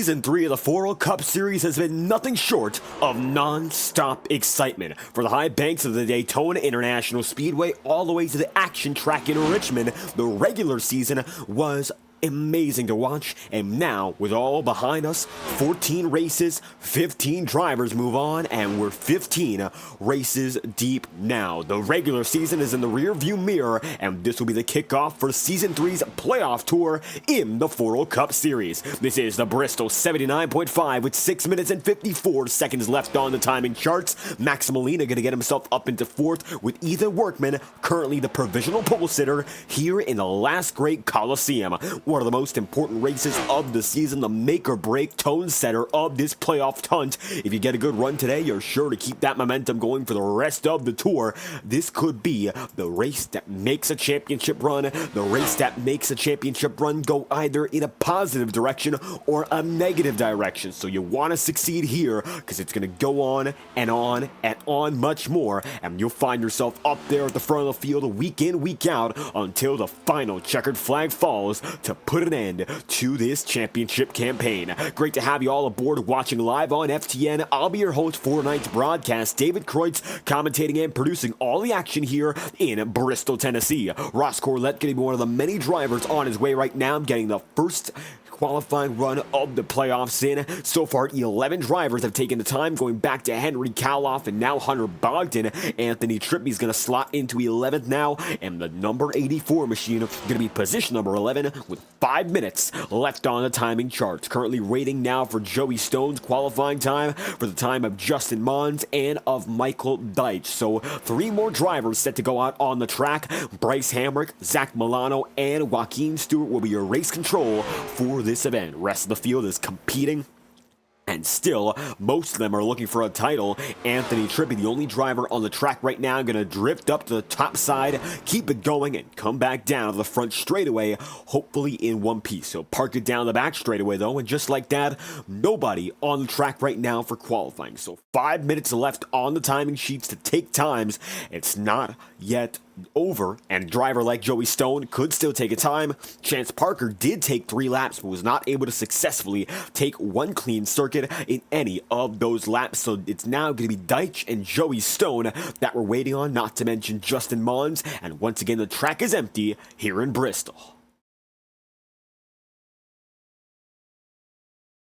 Season 3 of the FORL Cup Series has been nothing short of non-stop excitement. For the high banks of the Daytona International Speedway all the way to the action track in Richmond, the regular season was amazing to watch, and now with all behind us, 14 races, 15 drivers move on, and we're 15 races deep now. The regular season is in the rear view mirror, and this will be the kickoff for Season 3's playoff tour in the FORL Cup Series. This is the Bristol 79.5 with 6 minutes and 54 seconds left on the timing charts. Max Molina going to get himself up into fourth with Ethan Workman, currently the provisional pole sitter here in the last great Coliseum. One of the most important races of the season, the make-or-break tone setter of this playoff hunt. If you get a good run today, you're sure to keep that momentum going for the rest of the tour. This could be the race that makes a championship run, the race that makes a championship run go either in a positive direction or a negative direction. So you want to succeed here because it's going to go on and on and on much more, and you'll find yourself up there at the front of the field week in, week out until the final checkered flag falls to put an end to this championship campaign. Great to have you all aboard watching live on FTN. I'll be your host for tonight's broadcast, David Kreutz, commentating and producing all the action here in Bristol, Tennessee. Ross Corlett going to be one of the many drivers on his way right now, getting the first qualifying run of the playoffs in. So far, 11 drivers have taken the time, going back to Henry Kaloff and now Hunter Bogdan. Anthony Trippi's going to slot into 11th now, and the number 84 machine going to be position number 11 with 5 minutes left on the timing charts. Currently rating now for Joey Stone's qualifying time for the time of Justin Mons and of Michael Deitch. So 3 more drivers set to go out on the track. Bryce Hamrick, Zach Milano, and Joaquin Stewart will be your race control for this event. Rest of the field is competing, and still, most of them are looking for a title. Anthony Trippi, the only driver on the track right now, going to drift up to the top side, keep it going, and come back down to the front straightaway, hopefully in one piece. So park it down the back straightaway, though, and just like that, nobody on the track right now for qualifying. So 5 minutes left on the timing sheets to take times. It's not yet over, and a driver like Joey Stone could still take a time. Chance Parker did take 3 laps, but was not able to successfully take one clean circuit in any of those laps. So it's now going to be Deitch and Joey Stone that we're waiting on, not to mention Justin Mons. And once again, the track is empty here in Bristol.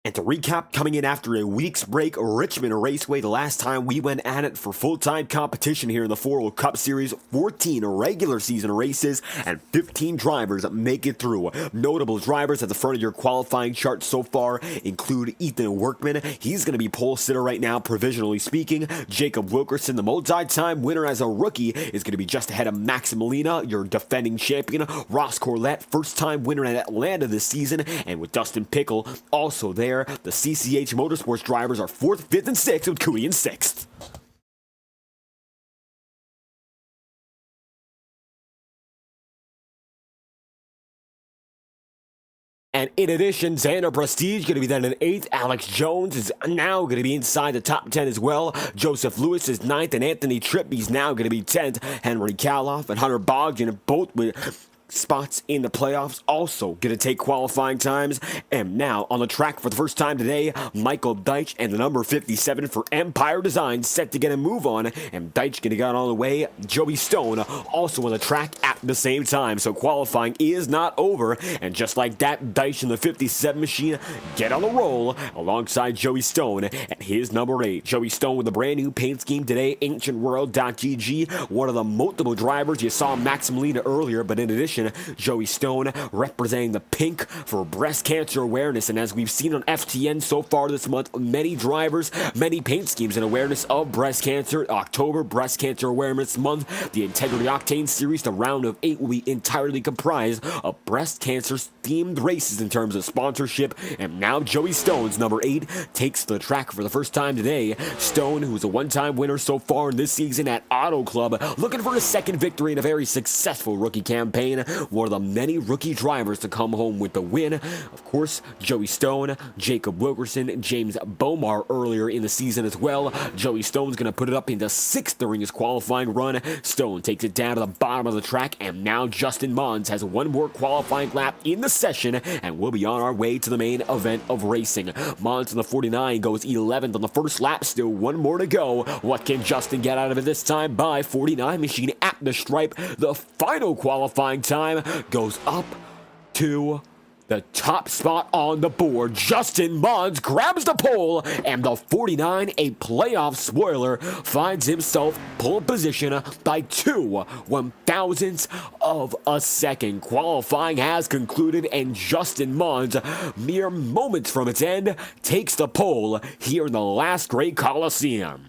And to recap, coming in after a week's break, Richmond Raceway, the last time we went at it for full-time competition here in the FORL Cup Series, 14 regular season races and 15 drivers make it through. Notable drivers at the front of your qualifying chart so far include Ethan Workman. He's going to be pole sitter right now, provisionally speaking. Jacob Wilkerson, the multi-time winner as a rookie, is going to be just ahead of Max Molina, your defending champion. Ross Corlett, first-time winner at Atlanta this season, and with Dustin Pickle also there. The CCH Motorsports drivers are 4th, 5th, and 6th, with Cootie in 6th. And in addition, Xander Prestige going to be then in 8th. Alex Jones is now going to be inside the top 10 as well. Joseph Lewis is 9th, and Anthony Tripp, he's now going to be 10th. Henry Kaloff and Hunter Bogdan both with spots in the playoffs, also going to take qualifying times. And now on the track for the first time today, Michael Deitch and the number 57 for Empire Design set to get a move on, and Deitch going to get on the way. Joey Stone also on the track at the same time, so qualifying is not over. And just like that, Deitch and the 57 machine get on the roll alongside Joey Stone and his number 8. Joey Stone with a brand new paint scheme today, AncientWorld.gg, one of the multiple drivers. You saw Max Molina earlier, but in addition, Joey Stone representing the pink for breast cancer awareness. And as we've seen on FTN so far this month, many drivers, many paint schemes in awareness of breast cancer. October, Breast Cancer Awareness Month. The Integrity Octane Series, the round of 8, will be entirely comprised of breast cancer themed races in terms of sponsorship. And now Joey Stone's number 8 takes the track for the first time today. Stone, who's a one-time winner so far in this season at Auto Club, looking for a second victory in a very successful rookie campaign. one of the many rookie drivers to come home with the win. Of course, Joey Stone, Jacob Wilkerson, James Bomar earlier in the season as well. Joey Stone's going to put it up into 6th during his qualifying run. Stone takes it down to the bottom of the track, and now Justin Mons has one more qualifying lap in the session, and we'll be on our way to the main event of racing. Mons in the 49 goes 11th on the first lap, still one more to go. What can Justin get out of it this time? By 49 machine at the stripe. The final qualifying time goes up to the top spot on the board. Justin Mons grabs the pole, and the 49, a playoff spoiler, finds himself pole position by 2/1000ths of a second. Qualifying has concluded, and Justin Mons, mere moments from its end, takes the pole here in the last great Coliseum.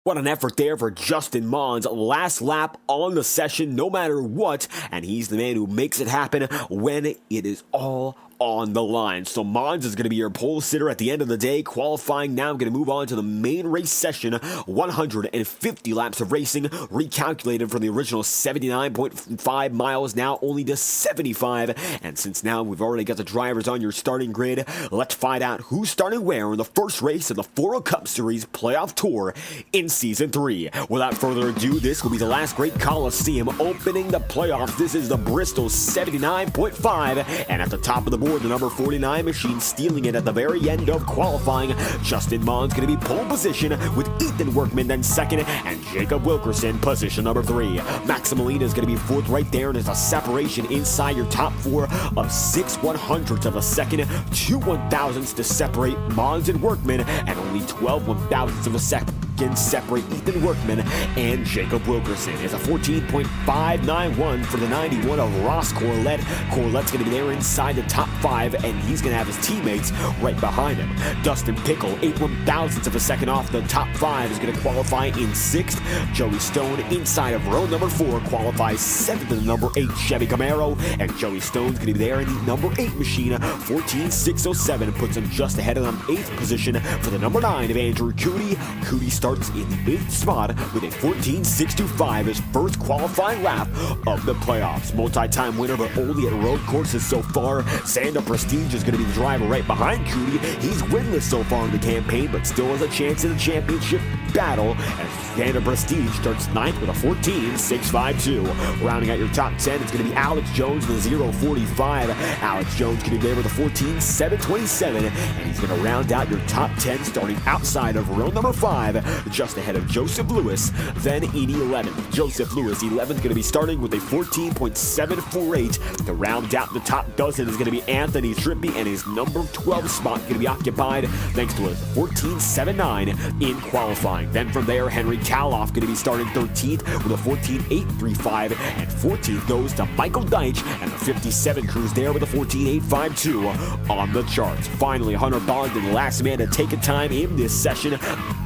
What an effort there for Justin Mons. Last lap on the session, no matter what, and he's the man who makes it happen when it is all on the line. So Mons is going to be your pole sitter at the end of the day. Qualifying now, going to move on to the main race session. 150 laps of racing, recalculated from the original 79.5 miles, now only to 75. And since now we've already got the drivers on your starting grid, let's find out who's starting where in the first race of the FORL Cup Series Playoff Tour in Season 3. Without further ado, this will be the last great Coliseum opening the playoffs. This is the Bristol 79.5, and at the top of the board, the number 49 machine stealing it at the very end of qualifying. Justin Mons going to be pole position, with Ethan Workman then second, and Jacob Wilkerson position number 3. Max Molina is going to be 4th right there, and there's a separation inside your top 4 of 6/100ths of a second, 2/1000ths to separate Mons and Workman, and only 12/1000ths of a second separate Ethan Workman and Jacob Wilkerson. It's a 14.591 for the 91 of Ross Corlett. Corlett's going to be there inside the top 5, and he's going to have his teammates right behind him. Dustin Pickle, 8/1000ths of a second off the top 5, is going to qualify in 6th. Joey Stone inside of row number 4 qualifies 7th in the number 8 Chevy Camaro, and Joey Stone's going to be there in the number 8 machine. 14.607 puts him just ahead of the 8th position for the number 9 of Andrew Cootie. Cootie starts in the 8th spot with a 14.625, his first qualifying lap of the playoffs. Multi-time winner, but only at road courses so far. Xander Prestige is going to be the driver right behind Cootie. He's winless so far in the campaign, but still has a chance in the championship battle, as Xander Prestige starts 9th with a 14.652. Rounding out your top 10, it's going to be Alex Jones with a 0.45. Alex Jones going to be there with a 14.727, and he's going to round out your top 10 starting outside of row number 5, just ahead of Joseph Lewis, then Indy 11th. Joseph Lewis, 11th, going to be starting with a 14.748. To round out the top dozen is going to be Anthony Trippi, and his number 12 spot going to be occupied thanks to a 14.79 in qualifying. Then from there, Henry Kaloff going to be starting 13th with a 14.835, and 14th goes to Michael Deitch, and the 57 crew's there with a 14.852 on the charts. Finally, Hunter Bond, the last man to take a time in this session.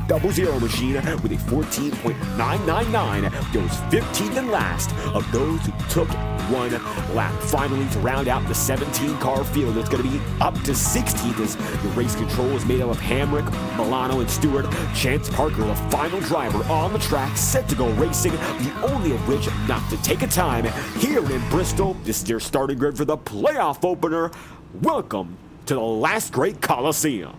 00 machine with a 14.999 goes 15th and last of those who took one lap. Finally, to round out the 17 car field, it's going to be up to 16th as the race control is made up of Hamrick, Milano, and Stewart. Chance Parker, the final driver on the track, set to go racing, the only of which not to take a time here in Bristol. This is your starting grid for the playoff opener. Welcome to the last great Coliseum.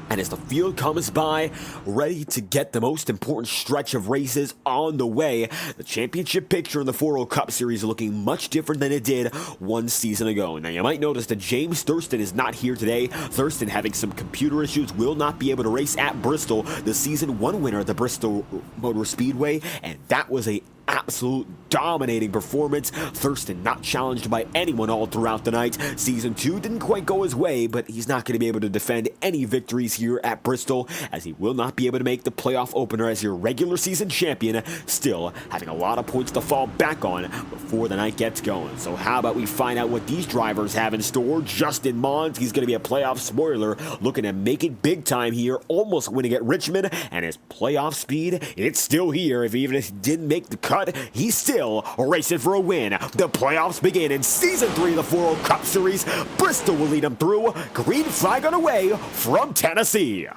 And as the field comes by, ready to get the most important stretch of races on the way, the championship picture in the FORL Cup Series is looking much different than it did one season ago. Now, you might notice that James Thurston is not here today. Thurston, having some computer issues, will not be able to race at Bristol. The Season 1 winner at the Bristol Motor Speedway, and that was a absolute dominating performance. Thurston not challenged by anyone all throughout the night. Season 2 didn't quite go his way, but he's not going to be able to defend any victories here at Bristol, as he will not be able to make the playoff opener as your regular season champion, still having a lot of points to fall back on before the night gets going. So how about we find out what these drivers have in store? Justin Mons, he's going to be a playoff spoiler, looking to make it big time here, almost winning at Richmond, and his playoff speed, it's still here. Even if he didn't make the cut, he's still racing for a win. The playoffs begin in Season 3 of the FORL Cup Series. Bristol will lead him through. Green flag on the way from Tennessee.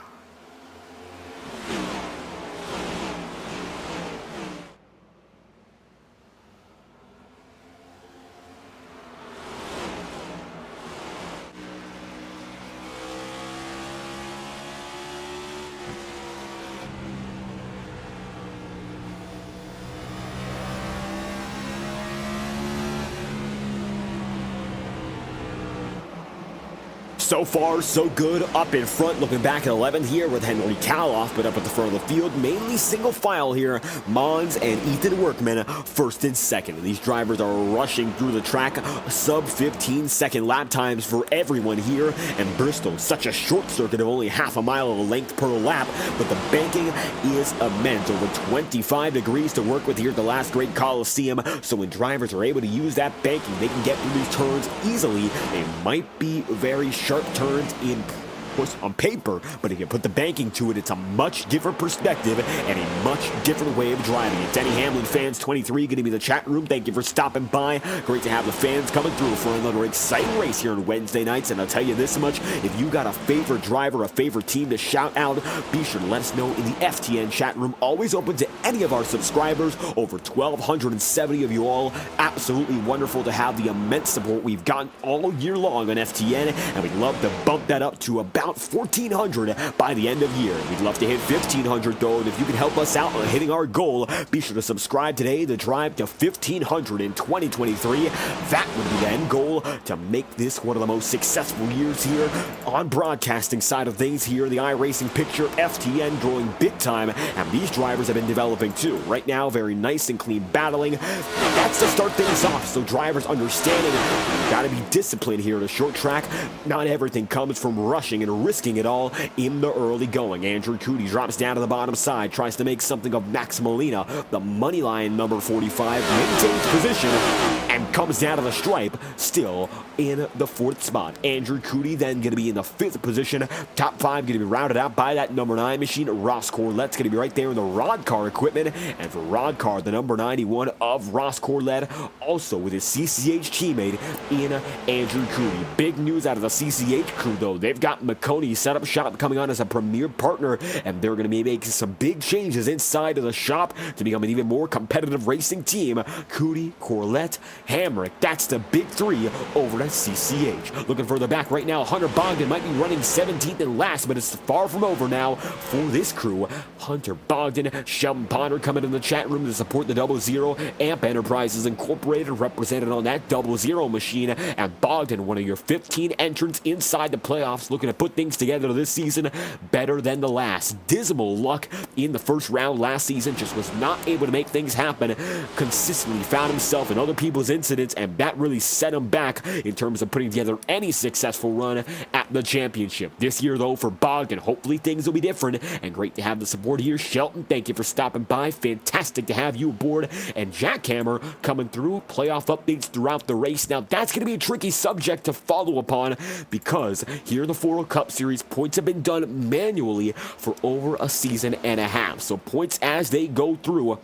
So far, so good. Up in front, looking back at 11 here with Henry Kaloff, but up at the front of the field, mainly single file here. Mons and Ethan Workman, first and second. These drivers are rushing through the track, sub 15-second lap times for everyone here. And Bristol, such a short circuit of only half a mile of length per lap, but the banking is immense. Over 25 degrees to work with here at the last great Coliseum. So when drivers are able to use that banking, they can get through these turns easily. They might be very sharp turns on paper, but if you put the banking to it, it's a much different perspective and a much different way of driving. It's Denny Hamlin Fans 23 going to be in the chat room. Thank you for stopping by. Great to have the fans coming through for another exciting race here on Wednesday nights. And I'll tell you this much, if you got a favorite driver, a favorite team to shout out, be sure to let us know in the FTN chat room. Always open to any of our subscribers. Over 1,270 of you all. Absolutely wonderful to have the immense support we've gotten all year long on FTN, and we'd love to bump that up to about 1,400 by the end of year. We'd love to hit 1,500 though, and if you can help us out on hitting our goal, be sure to subscribe today to drive to 1,500 in 2023. That would be the end goal to make this one of the most successful years here on broadcasting side of things here. The iRacing picture, FTN growing big time, and these drivers have been developing too. Right now, very nice and clean battling. That's to start things off, so drivers understanding you gotta be disciplined here at a short track. Not everything comes from rushing and risking it all in the early going. Andrew Cootie drops down to the bottom side, tries to make something of Max Molina. The money line number 45 maintains position and comes down to the stripe, still in the fourth spot. Andrew Cootie then going to be in the fifth position. Top five going to be rounded out by that number 9 machine. Ross Corlette's going to be right there in the Rod Car equipment. And for Rod Car, the number 91 of Ross Corlett, also with his CCH teammate in Andrew Cootie. Big news out of the CCH crew though. They've got McConey set up shop coming on as a premier partner, and they're going to be making some big changes inside of the shop to become an even more competitive racing team. Cootie, Corlett, Hamrick, that's the big three over at CCH. Looking further back right now, Hunter Bogdan might be running 17th and last, but it's far from over now for this crew. Hunter Bogdan, Sheldon Ponder coming in the chat room to support the 00. Amp Enterprises Incorporated represented on that 00 machine, and Bogdan, one of your 15 entrants inside the playoffs, looking to put things together this season better than the last. Dismal luck in the first round last season, just was not able to make things happen. Consistently found himself in other people's incidents, and that really set him back in terms of putting together any successful run at the championship. This year though, for Bogdan, hopefully things will be different, and great to have the support here. Shelton, thank you for stopping by. Fantastic to have you aboard. And Jackhammer coming through. Playoff updates throughout the race. Now that's going to be a tricky subject to follow upon, because here in the FORL Cup Series, points have been done manually for over a season and a half. So points as they go through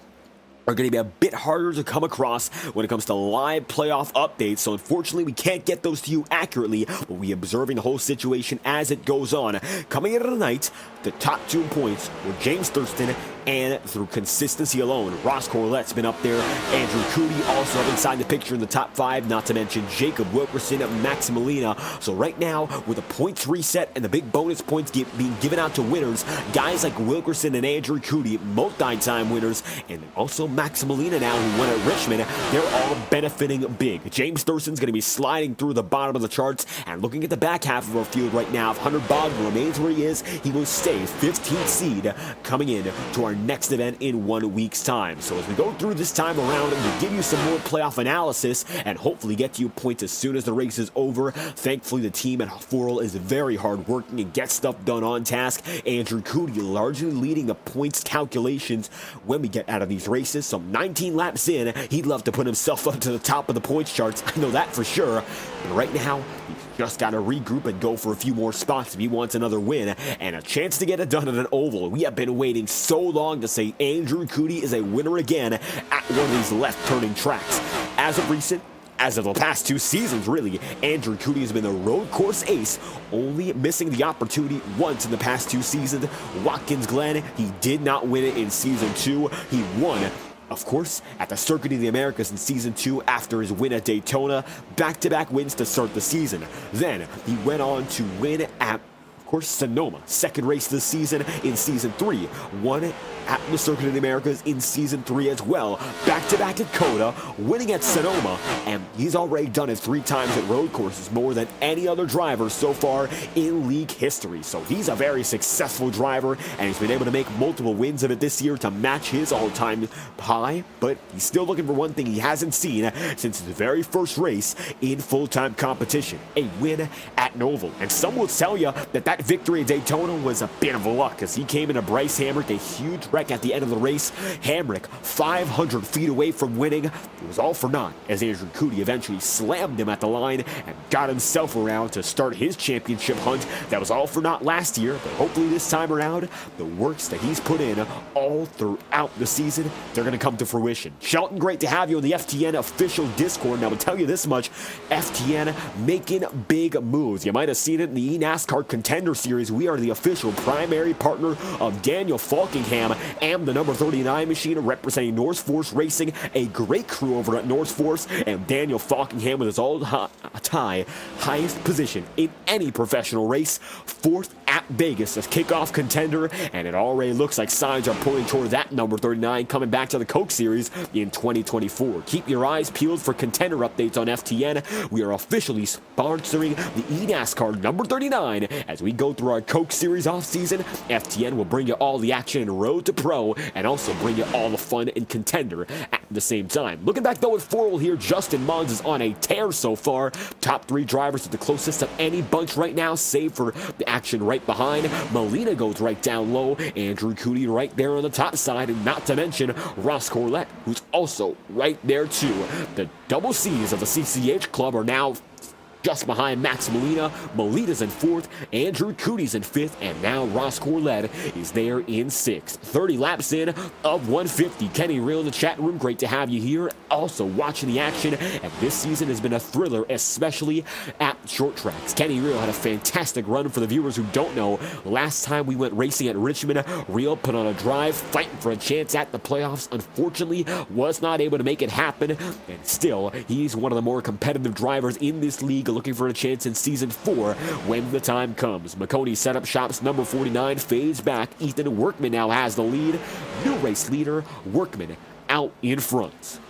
are going to be a bit harder to come across when it comes to live playoff updates. So unfortunately, we can't get those to you accurately, but we're observing the whole situation as it goes on. Coming into the night, the top 2 points were James Thurston, and through consistency alone, Ross Corlette's been up there. Andrew Cootie also up inside the picture in the top 5, not to mention Jacob Wilkerson, Max Molina. So right now, with the points reset and the big bonus points being given out to winners, guys like Wilkerson and Andrew Cootie, multi-time winners, and also Max Molina now, who won at Richmond, they're all benefiting big. James Thurston's going to be sliding through the bottom of the charts, and looking at the back half of our field right now, if Hunter Bogdan remains where he is, he will stay 15th seed coming in to our next event in 1 week's time. So as we go through this time around, we'll give you some more playoff analysis and hopefully get to you points as soon as the race is over. Thankfully, the team at FORL is very hard working and gets stuff done on task. Andrew Cootie largely leading the points calculations when we get out of these races. So 19 laps in, he'd love to put himself up to the top of the points charts. I know that for sure. But right now, he's just got to regroup and go for a few more spots if he wants another win and a chance to get it done at an oval. We have been waiting so long to say Andrew Cootie is a winner again at one of these left-turning tracks. As of recent, as of the past 2 seasons, really, Andrew Cootie has been the road course ace, only missing the opportunity once in the past 2 seasons. Watkins Glen, he did not win it in Season 2. He won, of course, at the Circuit of the Americas in Season 2 after his win at Daytona. Back-to-back wins to start the season. Then he went on to win at, of course, Sonoma. Second race of the season in Season 3. Won at the Circuit of the Americas in Season 3 as well. Back-to-back at Coda, winning at Sonoma, and he's already done it 3 times at road courses, more than any other driver so far in league history. So he's a very successful driver, and he's been able to make multiple wins of it this year to match his all-time high, but he's still looking for one thing he hasn't seen since his very first race in full-time competition, a win at Noval. And some will tell you that that victory at Daytona was a bit of luck, as he came into Bryce Hamrick, a huge wreck at the end of the race. Hamrick 500 feet away from winning. It was all for naught, as Andrew Cootie eventually slammed him at the line and got himself around to start his championship hunt. That was all for naught last year, but hopefully this time around, the works that he's put in all throughout the season, they're going to come to fruition. Shelton, great to have you on the FTN official Discord. Now, I'll tell you this much, FTN making big moves. You might have seen it in the NASCAR Contender Series. We are the official primary partner of Daniel Falkingham and the number 39 machine representing North Force Racing, a great crew over at North Force, and Daniel Falkingham with his all-time highest position in any professional race, 4th at Vegas as kickoff contender, and it already looks like signs are pointing toward that number 39 coming back to the Coke Series in 2024. Keep your eyes peeled for contender updates on FTN. We are officially sponsoring the eNASCAR number 39 as we go through our Coke Series offseason. FTN will bring you all the action in Road to Pro and also bring you all the fun in contender at the same time. Looking back though at FORL here, Justin Mons is on a tear so far. Top 3 drivers are the closest of any bunch right now, save for the action right behind. Molina goes right down low, Andrew Cootie right there on the top side, and not to mention Ross Corlett, who's also right there too. The double C's of the CCH club are now just behind Max Molina. Molina's in 4th, Andrew Cootie's in 5th, and now Ross Corlett is there in 6th. 30 laps in of 150. Kenny Real in the chat room, great to have you here. Also watching the action, and this season has been a thriller, especially at short tracks. Kenny Real had a fantastic run. For the viewers who don't know, last time we went racing at Richmond, Real put on a drive, fighting for a chance at the playoffs. Unfortunately, was not able to make it happen, and still, he's one of the more competitive drivers in this league, looking for a chance in Season 4 when the time comes. McConey Setup Shop's number 49 fades back. Ethan Workman now has the lead. New race leader, Workman, out in front.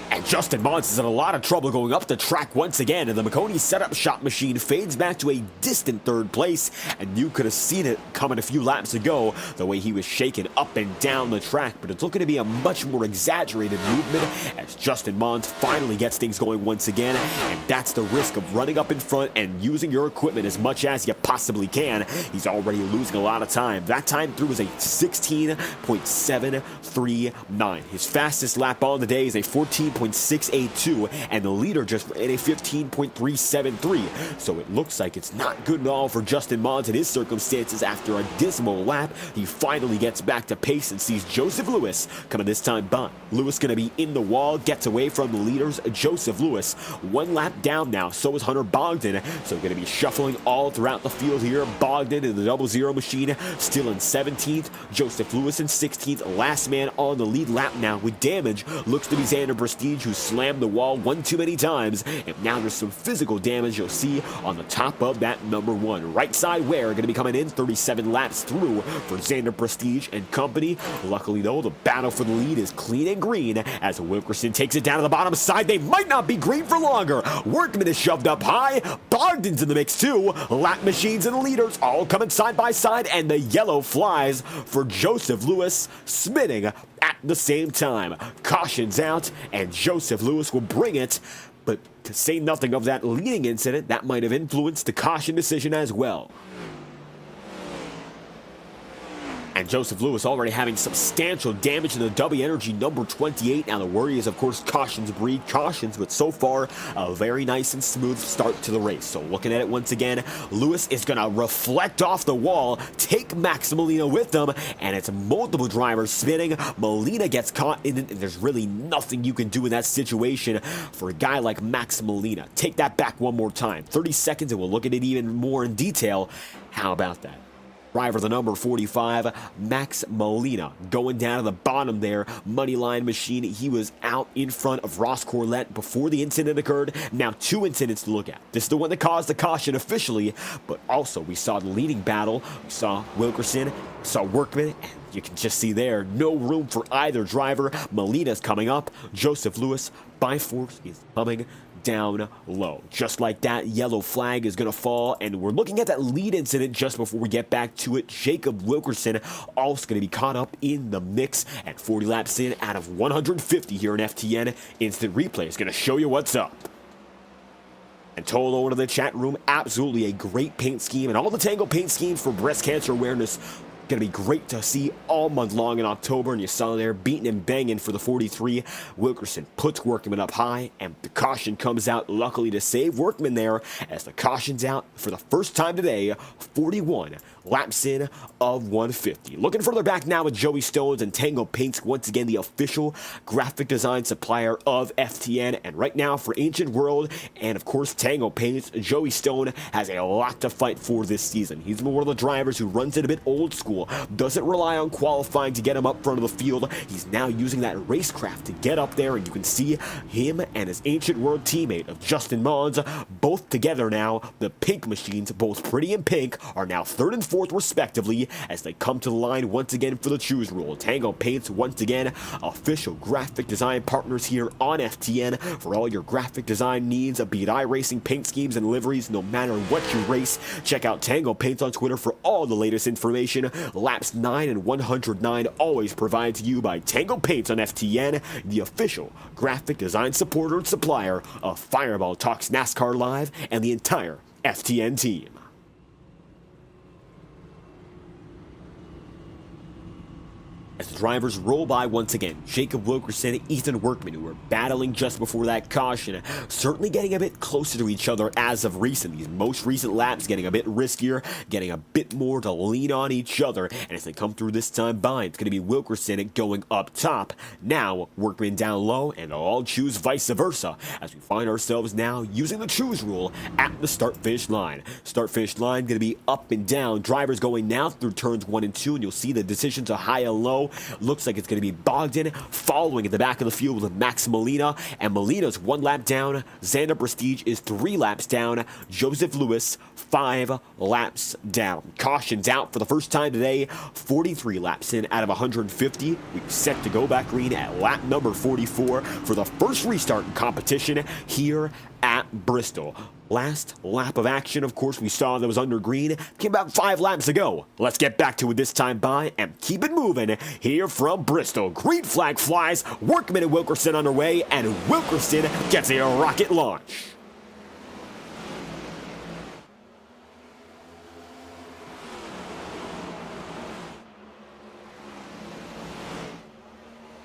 And Justin Mons is in a lot of trouble going up the track once again, and the McConey Setup Shop machine fades back to a distant 3rd place, and you could have seen it coming a few laps ago, the way he was shaking up and down the track, but it's looking to be a much more exaggerated movement as Justin Mons finally gets things going once again, and that's the risk of running up in front and using your equipment as much as you possibly can. He's already losing a lot of time. That time through is a 16.739. His fastest lap on the day is a 14.682, and the leader just ran a 15.373. So it looks like it's not good at all for Justin Mons in his circumstances. After a dismal lap, he finally gets back to pace and sees Joseph Lewis coming this time by. Lewis going to be in the wall, gets away from the leaders. Joseph Lewis 1 lap down now. So is Hunter Bogdan. So going to be shuffling all throughout the field here. Bogdan in the 00 machine still in 17th. Joseph Lewis in 16th. Last man on the lead lap now with damage. Looks to be Xander Prestige, who slammed the wall one too many times, and now there's some physical damage you'll see on the top of that number 1. Right side wear going to be coming in 37 laps through for Xander Prestige and company. Luckily though, the battle for the lead is clean and green as Wilkerson takes it down to the bottom side. They might not be green for longer. Workman is shoved up high. Bogdan's in the mix too. Lap machines and the leaders all coming side by side, and the yellow flies for Joseph Lewis, spinning at the same time. Caution's out, and Joseph Lewis will bring it, but to say nothing of that leading incident, that might have influenced the caution decision as well. And Joseph Lewis already having substantial damage in the W Energy number 28. Now the worry is, of course, cautions breed cautions, but so far, a very nice and smooth start to the race. So looking at it once again, Lewis is going to reflect off the wall, take Max Molina with them, and it's multiple drivers spinning. Molina gets caught in it, and there's really nothing you can do in that situation for a guy like Max Molina. Take that back one more time. 30 seconds, and we'll look at it even more in detail. How about that? Driver the number 45, Max Molina, going down to the bottom there. Moneyline machine. He was out in front of Ross Corlett before the incident occurred. Now 2 incidents to look at. This is the one that caused the caution officially, but also we saw the leading battle. We saw Wilkerson, saw Workman, and you can just see there, no room for either driver. Molina's coming up. Joseph Lewis, by force, is coming down low. Just like that, yellow flag is going to fall, and we're looking at that lead incident just before we get back to it. Jacob Wilkerson also going to be caught up in the mix at 40 laps in out of 150 here in FTN. Instant replay is going to show you what's up. And told over to the chat room, absolutely a great paint scheme, and all the Tango paint schemes for breast cancer awareness going to be great to see all month long in October. And you saw there beating and banging for the 43. Wilkerson puts Workman up high, and the caution comes out, luckily to save Workman there, as the caution's out for the first time today. 41 laps in of 150. Looking further back now with Joey Stones and Tango Paints, once again the official graphic design supplier of FTN. And right now for Ancient World and of course Tango Paints, Joey Stone has a lot to fight for this season. He's one of the drivers who runs it a bit old school, doesn't rely on qualifying to get him up front of the field. He's now using that racecraft to get up there, and you can see him and his Ancient World teammate of Justin Mons both together now. The pink machines, both pretty and pink, are now 3rd and 4th respectively as they come to the line once again for the choose rule. Tango Paints, once again, official graphic design partners here on FTN for all your graphic design needs, be it iRacing, paint schemes, and liveries, no matter what you race. Check out Tango Paints on Twitter for all the latest information. Laps 9 and 109 always provided to you by Tango Paints on FTN, the official graphic design supporter and supplier of Fireball Talks NASCAR Live and the entire FTN team. As the drivers roll by once again, Jacob Wilkerson, Ethan Workman, who were battling just before that caution, certainly getting a bit closer to each other as of recent. These most recent laps getting a bit riskier, getting a bit more to lean on each other. And as they come through this time by, it's going to be Wilkerson going up top. Now Workman down low, and they'll all choose vice versa as we find ourselves now using the choose rule at the start-finish line. Start-finish line going to be up and down. Drivers going now through turns 1 and 2, and you'll see the decisions are high and low. Looks like it's going to be Bogdan following at the back of the field with Max Molina, and Molina's 1 lap down. Xander Prestige is 3 laps down. Joseph Lewis 5 laps down. Caution's out for the first time today. 43 laps in out of 150. We're set to go back green at lap number 44 for the first restart in competition here at Bristol. Last lap of action, of course, we saw that was under green. Came about 5 laps ago. Let's get back to it this time by and keep it moving here from Bristol. Green flag flies, Workman and Wilkerson underway, and Wilkerson gets a rocket launch.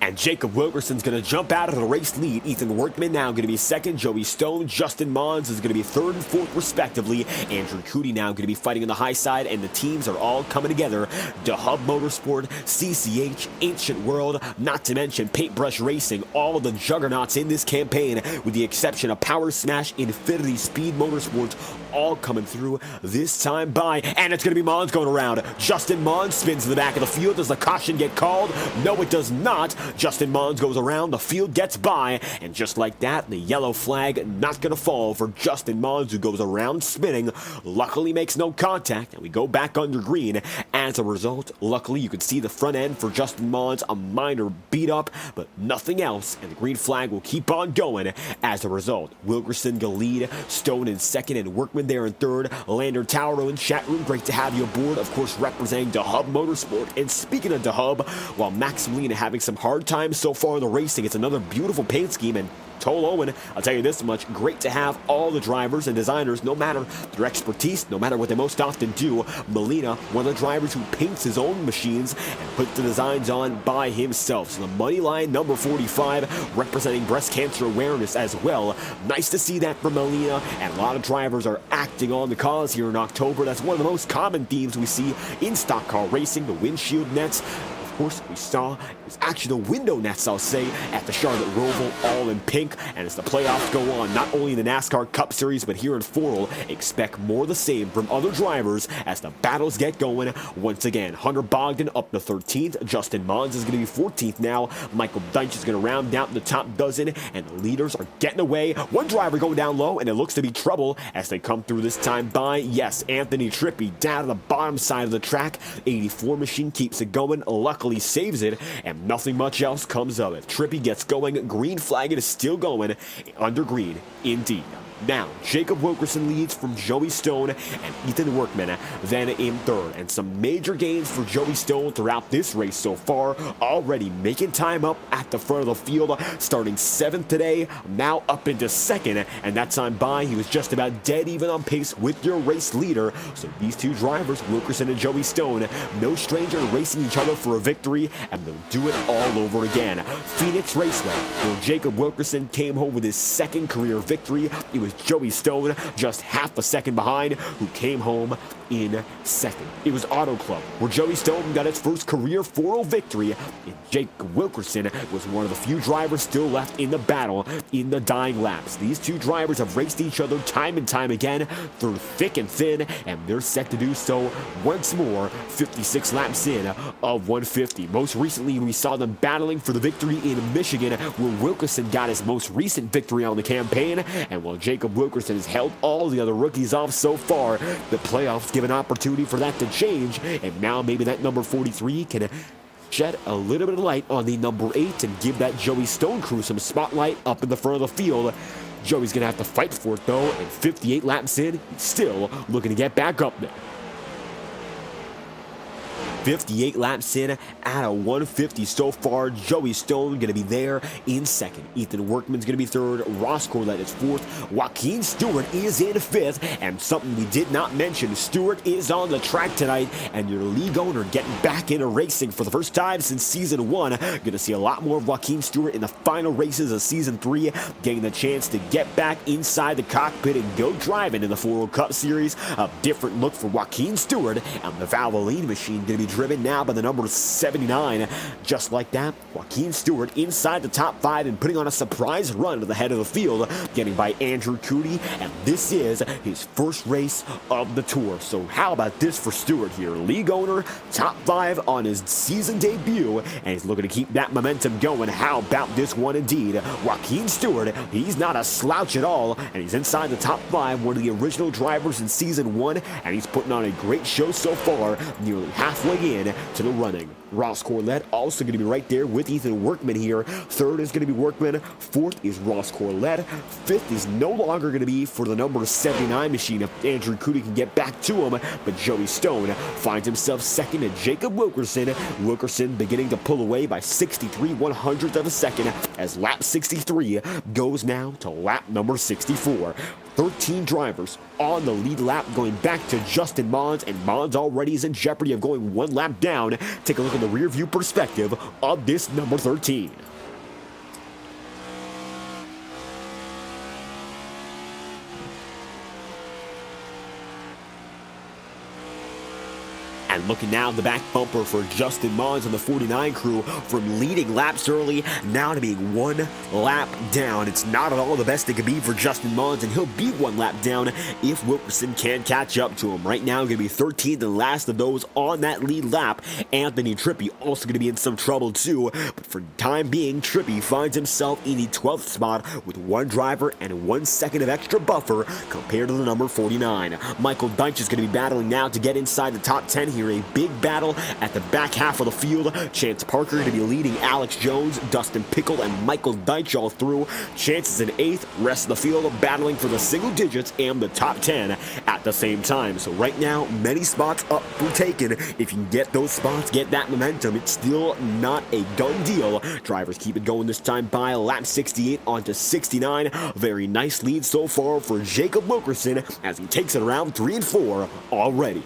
And Jacob Wilkerson's going to jump out of the race lead. Ethan Workman now going to be 2nd. Joey Stone, Justin Mons is going to be 3rd and 4th respectively. Andrew Cootie now going to be fighting on the high side, and the teams are all coming together. DeHub Motorsport, CCH, Ancient World, not to mention Paintbrush Racing, all of the juggernauts in this campaign, with the exception of Power Smash, Infinity Speed Motorsports, all coming through this time by. And it's going to be Mons going around. Justin Mons spins to the back of the field. Does the caution get called? No, it does not. Justin Mons goes around, the field gets by, and just like that, the yellow flag not going to fall for Justin Mons, who goes around spinning, luckily makes no contact, and we go back under green. As a result, luckily you can see the front end for Justin Mons, a minor beat up, but nothing else, and the green flag will keep on going. As a result, Wilkerson going to lead, Stone in 2nd, and Workman there in 3rd. Lander Tauro in chat room, great to have you aboard, of course representing DeHub Motorsport. And speaking of DeHub, while Max Molina having some hard time so far in the racing, it's another beautiful paint scheme, and Toll Owen, I'll tell you this much, great to have all the drivers and designers, no matter their expertise, no matter what they most often do. Molina, one of the drivers who paints his own machines and puts the designs on by himself. So the money line number 45 representing breast cancer awareness as well. Nice to see that from Molina, and a lot of drivers are acting on the cause here in October. That's one of the most common themes we see in stock car racing, the windshield nets. of course, we saw it was actually the window nets, I'll say, at the Charlotte Roval, all in pink. And as the playoffs go on, not only in the NASCAR Cup Series, but here in FORL, expect more of the same from other drivers as the battles get going. Once again, Hunter Bogdan up to 13th. Justin Mons is going to be 14th now. Michael Deitch is going to round out the top dozen, and the leaders are getting away. One driver going down low, and it looks to be trouble as they come through this time by, yes, Anthony Trippi down to the bottom side of the track. 84 machine keeps it going, luckily saves it, and nothing much else comes of it. Trippi gets going, green flag, it is still going, under green, indeed. Now, Jacob Wilkerson leads from Joey Stone and Ethan Workman then in third. And some major gains for Joey Stone throughout this race so far, already making time up at the front of the field, starting 7th today, now up into 2nd. And that time by, he was just about dead even on pace with your race leader. So these two drivers, Wilkerson and Joey Stone, no stranger racing each other for a victory, and they'll do it all over again. Phoenix Raceway, where Jacob Wilkerson came home with his 2nd career victory. It was Joey Stone, just half a second behind, who came home in 2nd. It was Auto Club, where Joey Stone got his first career FORL victory, and Jake Wilkerson was one of the few drivers still left in the battle in the dying laps. These two drivers have raced each other time and time again through thick and thin, and they're set to do so once more, 56 laps in of 150. Most recently, we saw them battling for the victory in Michigan, where Wilkerson got his most recent victory on the campaign, and while Jacob Wilkerson has held all the other rookies off so far, the playoffs give an opportunity for that to change, and now maybe that number 43 can shed a little bit of light on the number 8 and give that Joey Stone crew some spotlight up in the front of the field. Joey's going to have to fight for it, though, and 58 laps in, he's still looking to get back up there. 58 laps in at a 150 so far. Joey Stone going to be there in 2nd. Ethan Workman's going to be 3rd. Ross Corlett is 4th. Joaquin Stewart is in 5th. And something we did not mention, Stewart is on the track tonight, and your league owner getting back into racing for the first time since Season 1. Going to see a lot more of Joaquin Stewart in the final races of Season 3, getting the chance to get back inside the cockpit and go driving in the FORL Cup Series. A different look for Joaquin Stewart, and the Valvoline machine going to be driven now by the number 79. Just like that, Joaquin Stewart inside the top 5 and putting on a surprise run to the head of the field, getting by Andrew Cootie, and this is his first race of the tour. So how about this for Stewart here? League owner, top 5 on his season debut, and he's looking to keep that momentum going. How about this one indeed? Joaquin Stewart, he's not a slouch at all, and he's inside the top 5, one of the original drivers in Season 1, and he's putting on a great show so far, nearly halfway in to the running. Ross Corlett also going to be right there with Ethan Workman here. 3rd is going to be Workman. 4th is Ross Corlett. 5th is no longer going to be for the number 79 machine if Andrew Cootie can get back to him, but Joey Stone finds himself 2nd to Jacob Wilkerson. Wilkerson beginning to pull away by 63/100ths of a second as lap 63 goes now to lap number 64. 13 drivers on the lead lap going back to Justin Mons, and Mons already is in jeopardy of going 1 lap down. Take a look at the rear view perspective of this number 13. And looking now at the back bumper for Justin Mons and the 49 crew, from leading laps early now to being 1 lap down. It's not at all the best it could be for Justin Mons, and he'll be 1 lap down if Wilkerson can catch up to him. Right now, going to be 13th and last of those on that lead lap. Anthony Trippi also going to be in some trouble too, but for the time being, Trippi finds himself in the 12th spot with 1 driver and 1 second of extra buffer compared to the number 49. Michael Deitch is going to be battling now to get inside the top 10 here. A big battle at the back half of the field. Chance Parker to be leading Alex Jones, Dustin Pickle, and Michael Deitch all through. Chance is in 8th. Rest of the field battling for the single digits and the top 10 at the same time. So right now, many spots up for taken. If you can get those spots, get that momentum, it's still not a done deal. Drivers keep it going this time by lap 68 onto 69. Very nice lead so far for Jacob Wilkerson as he takes it around 3 and 4 already.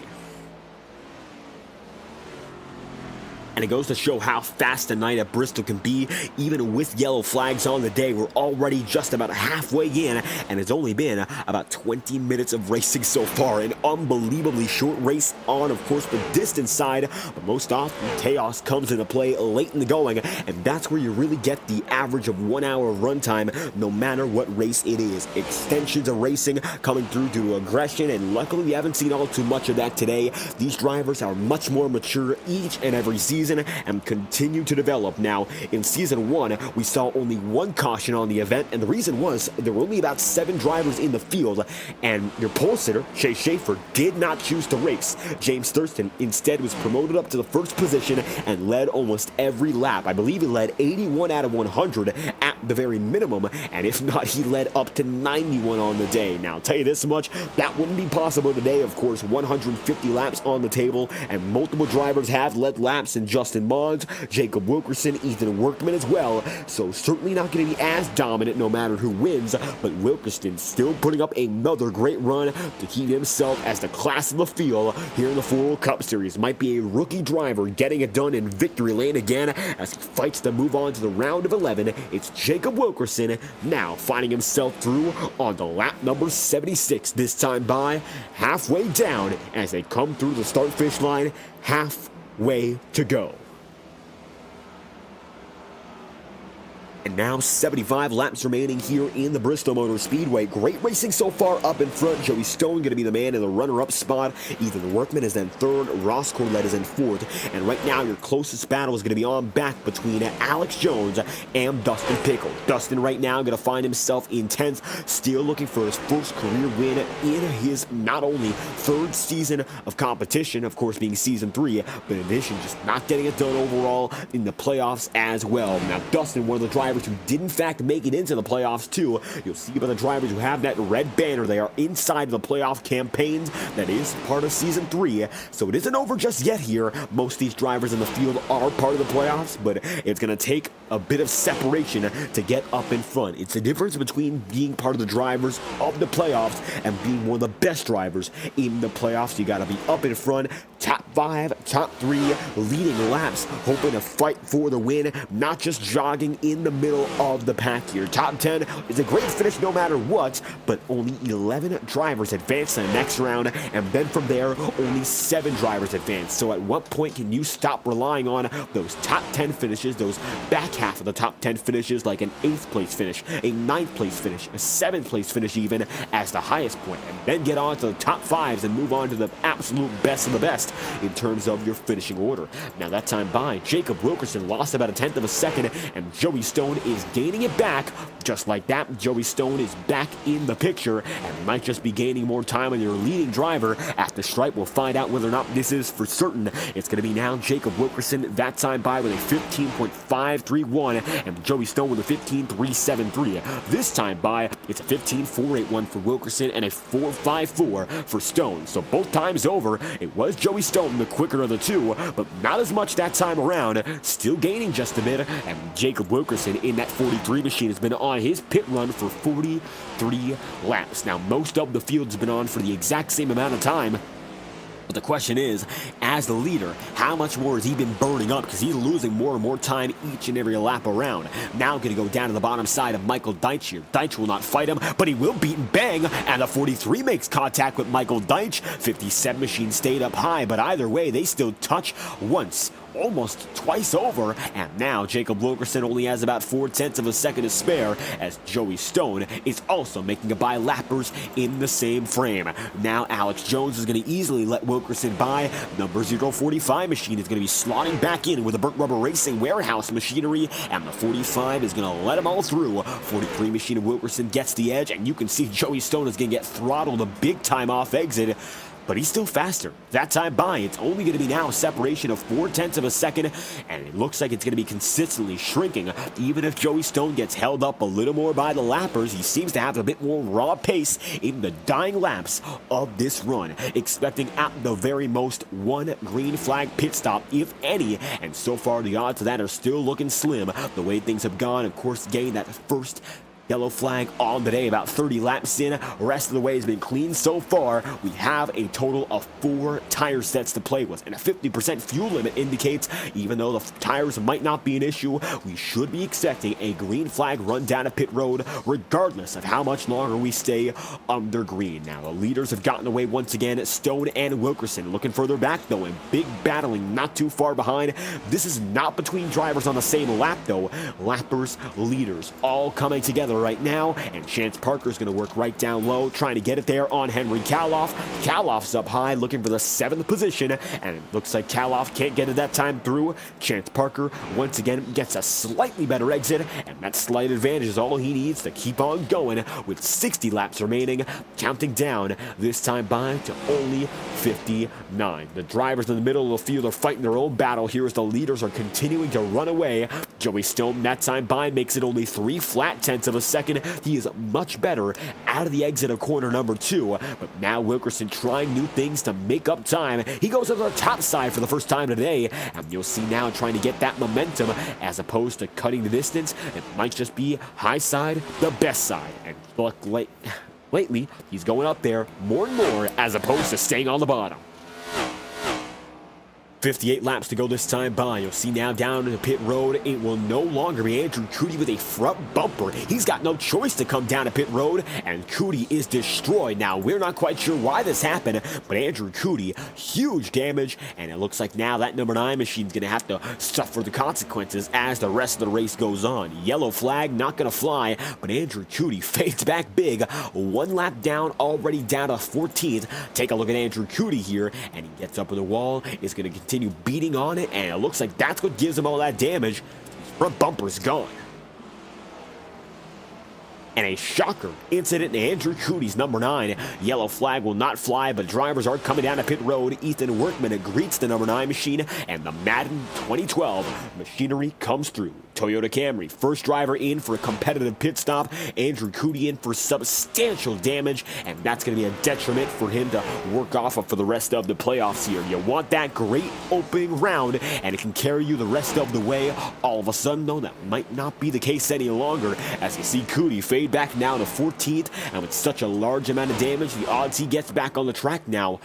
And it goes to show how fast a night at Bristol can be. Even with yellow flags on the day, we're already just about halfway in, and it's only been about 20 minutes of racing so far. An unbelievably short race on, of course, the distance side, but most often chaos comes into play late in the going, and that's where you really get the average of 1 hour runtime, no matter what race it is. Extensions of racing coming through due to aggression, and luckily we haven't seen all too much of that today. These drivers are much more mature each and every season and continue to develop. Now, in Season 1, we saw only one caution on the event, and the reason was there were only about 7 drivers in the field, and your pole sitter, Chase Schaefer, did not choose to race. James Thurston instead was promoted up to the first position and led almost every lap. I believe he led 81 out of 100 at the very minimum, and if not, he led up to 91 on the day. Now, I'll tell you this much, that wouldn't be possible today. Of course, 150 laps on the table, and multiple drivers have led laps in Justin Mons, Jacob Wilkerson, Ethan Workman as well, so certainly not going to be as dominant no matter who wins, but Wilkerson still putting up another great run to keep himself as the class of the field here in the FORL Cup Series. Might be a rookie driver getting it done in victory lane again as he fights to move on to the round of 11. It's Jacob Wilkerson now finding himself through on the lap number 76, this time by halfway down as they come through the start finish line, halfway to go. And now 75 laps remaining here in the Bristol Motor Speedway. Great racing so far up in front. Joey Stone going to be the man in the runner-up spot. Ethan Workman is then third. Ross Corlett is in fourth. And right now your closest battle is going to be on back between Alex Jones and Dustin Pickle. Dustin right now going to find himself in 10th, still looking for his first career win in his not only third season of competition, of course being season 3, but in addition just not getting it done overall in the playoffs as well. Now Dustin, one of the drivers who did in fact make it into the playoffs too. You'll see by the drivers who have that red banner, they are inside the playoff campaigns. That is part of season 3, so it isn't over just yet here. Most of these drivers in the field are part of the playoffs, but it's going to take a bit of separation to get up in front. It's the difference between being part of the drivers of the playoffs and being one of the best drivers in the playoffs. You got to be up in front, top 5, top 3, leading laps, hoping to fight for the win, not just jogging in the middle of the pack here. Top 10 is a great finish no matter what, but only 11 drivers advance to the next round, and then from there, only 7 drivers advance. So at what point can you stop relying on those top 10 finishes, those back half of the top 10 finishes, like an 8th place finish, a 9th place finish, a 7th place finish even, as the highest point, and then get on to the top 5s and move on to the absolute best of the best in terms of your finishing order. Now that time by, Jacob Wilkerson lost about 1/10 of a second, and Joey Stone is gaining it back. Just like that, Joey Stone is back in the picture and might just be gaining more time on your leading driver at the stripe. We'll find out whether or not this is for certain. It's going to be now Jacob Wilkerson that time by with a 15.531 and Joey Stone with a 15.373. This time by, it's a 15.481 for Wilkerson and a 4.54 for Stone. So both times over, it was Joey Stone the quicker of the two, but not as much that time around. Still gaining just a bit, and Jacob Wilkerson in that 43 machine has been on his pit run for 43 laps. Now, most of the field's been on for the exact same amount of time. But the question is, as the leader, how much more has he been burning up? Because he's losing more and more time each and every lap around. Now going to go down to the bottom side of Michael Deitch here. Deitch will not fight him, but he will beat and bang. And the 43 makes contact with Michael Deitch. 57 machine stayed up high, but either way, they still touch once, almost twice over, and now Jacob Wilkerson only has about 4/10 of a second to spare as Joey Stone is also making a by lappers in the same frame. Now Alex Jones is going to easily let Wilkerson by. Number 045 machine is going to be slotting back in with the Burnt Rubber Racing warehouse machinery, and the 45 is going to let them all through. 43 machine of Wilkerson gets the edge, and you can see Joey Stone is going to get throttled a big time off exit, but he's still faster. That time by, it's only going to be now a separation of 4/10 of a second, and it looks like it's going to be consistently shrinking. Even if Joey Stone gets held up a little more by the lappers, he seems to have a bit more raw pace in the dying laps of this run, expecting at the very most one green flag pit stop, if any, and so far the odds of that are still looking slim. The way things have gone, of course, getting that first Yellow flag on the day, about 30 laps in. Rest of the way has been clean so far. We have a total of 4 tire sets to play with, and a 50% fuel limit indicates even though the tires might not be an issue, we should be expecting a green flag run down a pit road regardless of how much longer we stay under green. Now, the leaders have gotten away once again. Stone and Wilkerson looking further back, though, and big battling not too far behind. This is not between drivers on the same lap, though. Lappers, leaders, all coming together right now, and Chance Parker's going to work right down low, trying to get it there on Henry Kaloff. Kaloff's up high, looking for the 7th position, and it looks like Kaloff can't get it that time through. Chance Parker, once again, gets a slightly better exit, and that slight advantage is all he needs to keep on going with 60 laps remaining, counting down this time by to only 59. The drivers in the middle of the field are fighting their own battle here as the leaders are continuing to run away. Joey Stone, that time by, makes it only 3 flat tenths of a second. He is much better out of the exit of corner number 2, but now Wilkerson trying new things to make up time. He goes up to the top side for the first time today, and you'll see now trying to get that momentum as opposed to cutting the distance. It might just be high side, the best side, and look, lately he's going up there more and more as opposed to staying on the bottom. 58 laps to go this time by. You'll see now down to the pit road, it will no longer be Andrew Cootie with a front bumper. He's got no choice to come down to pit road, and Cootie is destroyed. Now, we're not quite sure why this happened, but Andrew Cootie, huge damage, and it looks like now that number 9 machine's going to have to suffer the consequences as the rest of the race goes on. Yellow flag, not going to fly, but Andrew Cootie fades back big. 1 lap down, already down to 14th. Take a look at Andrew Cootie here, and he gets up with the wall, is going to continue beating on it, and it looks like that's what gives him all that damage. His front bumper's gone. And a shocker incident in Andrew Cootie's number 9. Yellow flag will not fly, but drivers are coming down to pit road. Ethan Workman greets the number 9 machine, and the Madden 2012 machinery comes through. Toyota Camry, first driver in for a competitive pit stop. Andrew Cootie in for substantial damage, and that's going to be a detriment for him to work off of for the rest of the playoffs here. You want that great opening round, and it can carry you the rest of the way. All of a sudden, though, that might not be the case any longer, as you see Cootie fade back now to 14th, and with such a large amount of damage, the odds he gets back on the track now,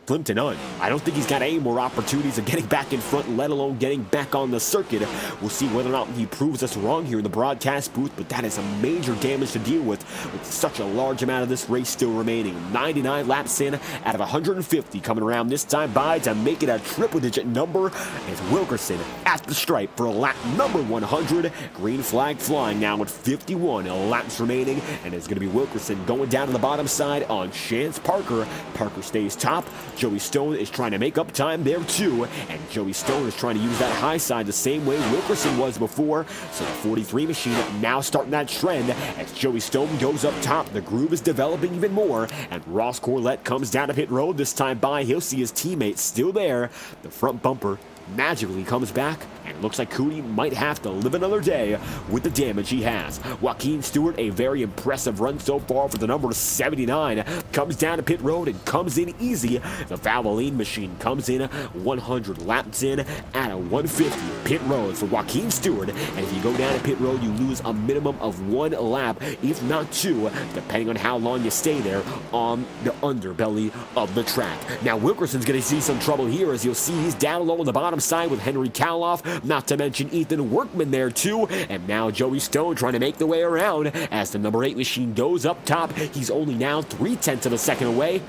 slim to none. I don't think he's got any more opportunities of getting back in front, let alone getting back on the circuit. We'll see whether or not he proves us wrong here in the broadcast booth, but that is a major damage to deal with such a large amount of this race still remaining. 99 laps in out of 150 coming around this time by to make it a triple-digit number. It's Wilkerson at the stripe for lap number 100. Green flag flying now with 51 laps remaining, and it's going to be Wilkerson going down to the bottom side on Chance Parker. Parker stays top. Joey Stone is trying to make up time there too, and Joey Stone is trying to use that high side the same way Wilkerson was before. So the 43 machine now starting that trend as Joey Stone goes up top. The groove is developing even more, and Ross Corlett comes down to pit road this time by. He'll see his teammates still there. The front bumper magically comes back, and it looks like Cootie might have to live another day with the damage he has. Joaquin Stewart, a very impressive run so far for the number 79, comes down to pit road and comes in easy. The Valvoline machine comes in 100 laps in at a 150 pit road for Joaquin Stewart, and if you go down to pit road, you lose a minimum of 1 lap, if not 2, depending on how long you stay there on the underbelly of the track. Now, Wilkerson's going to see some trouble here, as you'll see he's down low on the bottom side with Henry Kaloff, not to mention Ethan Workman there too, and now Joey Stone trying to make the way around as the number 8 machine goes up top. He's only now 0.3 of a second away,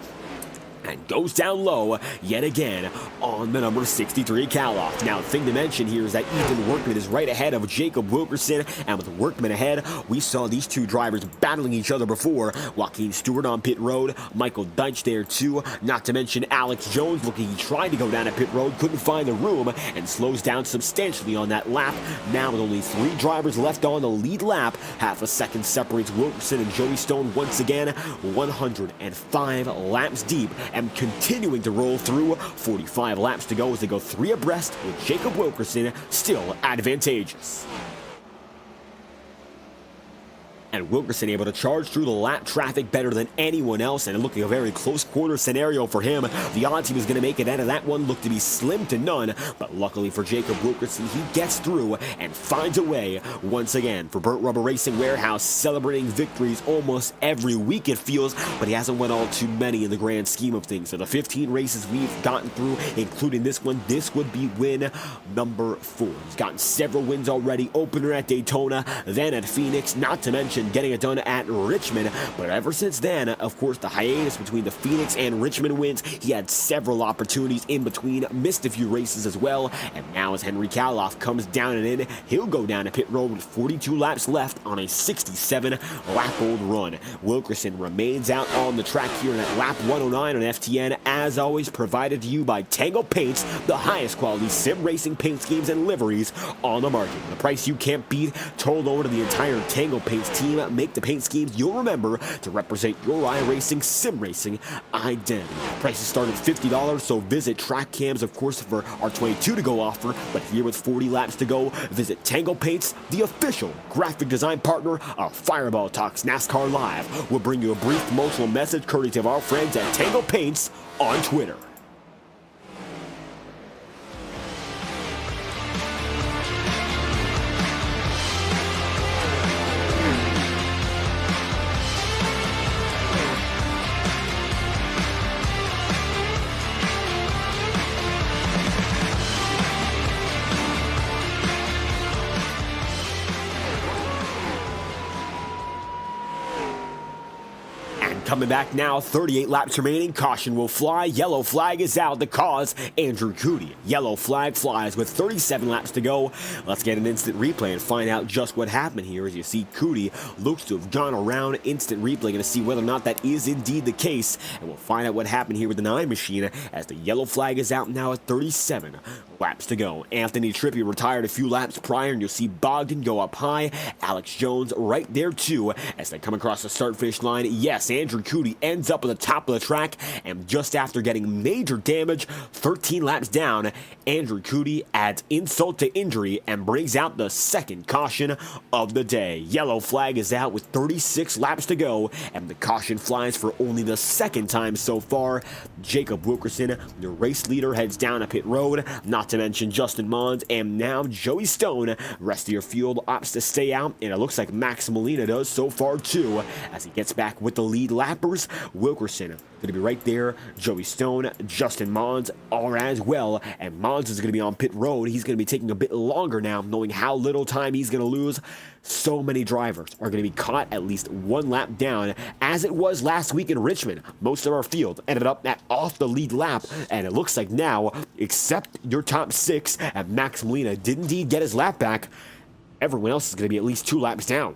and goes down low yet again on the number 63 Kaloff. Now, the thing to mention here is that Ethan Workman is right ahead of Jacob Wilkerson, and with Workman ahead, we saw these two drivers battling each other before. Joaquin Stewart on pit road, Michael Deitch there too, not to mention Alex Jones looking, he tried to go down to pit road, couldn't find the room, and slows down substantially on that lap. Now with only 3 drivers left on the lead lap, half a second separates Wilkerson and Joey Stone once again. 105 laps deep, and continuing to roll through. 45 laps to go as they go 3 abreast, with Jacob Wilkerson still advantageous. And Wilkerson able to charge through the lap traffic better than anyone else, and looking a very close quarter scenario for him. The odds he was going to make it out of that one looked to be slim to none, but luckily for Jacob Wilkerson, he gets through and finds a way once again. For Burnt Rubber Racing Warehouse, celebrating victories almost every week it feels, but he hasn't won all too many in the grand scheme of things. So the 15 races we've gotten through, including this one, this would be win number 4. He's gotten several wins already, opener at Daytona, then at Phoenix, not to mention getting it done at Richmond. But ever since then, of course, the hiatus between the Phoenix and Richmond wins, he had several opportunities in between, missed a few races as well, and now as Henry Kaloff comes down and in, he'll go down to pit road with 42 laps left on a 67-lap-old run. Wilkerson remains out on the track here at lap 109 on FTN, as always provided to you by Tango Paints, the highest quality sim racing paint schemes and liveries on the market. The price you can't beat, told over to the entire Tango Paints team. Make the paint schemes you'll remember to represent your iRacing sim racing identity. Prices start at $50, so visit Track Cams, of course, for our 22 to go offer. But here with 40 laps to go, visit Tango Paints, the official graphic design partner of Fireball Talks NASCAR Live. We'll bring you a brief promotional message courtesy of our friends at Tango Paints on Twitter. Coming back now, 38 laps remaining, caution will fly, yellow flag is out, the cause, Andrew Cootie. Yellow flag flies with 37 laps to go. Let's get an instant replay and find out just what happened here. As you see, Cootie looks to have gone around. Instant replay, going to see whether or not that is indeed the case, and we'll find out what happened here with the 9 machine as the yellow flag is out now at 37 laps to go. Anthony Trippi retired a few laps prior, and you'll see Bogdan go up high. Alex Jones right there too as they come across the start-finish line. Yes, Andrew Cootie ends up at the top of the track, and just after getting major damage 13 laps down, Andrew Cootie adds insult to injury and brings out the second caution of the day. Yellow flag is out with 36 laps to go, and the caution flies for only the second time so far. Jacob Wilkerson, the race leader, heads down a pit road, not to mention Justin Mons, and now Joey Stone. Rest of your field opts to stay out, and it looks like Max Molina does so far too, as he gets back with the lead lappers. Wilkerson going to be right there, Joey Stone, Justin Mons are as well, and Mons is going to be on pit road. He's going to be taking a bit longer now, knowing how little time he's going to lose. So many drivers are going to be caught at least one lap down, as it was last week in Richmond. Most of our field ended up off the lead lap, and it looks like now, except your top 6, and Max Molina did indeed get his lap back, everyone else is going to be at least 2 laps down.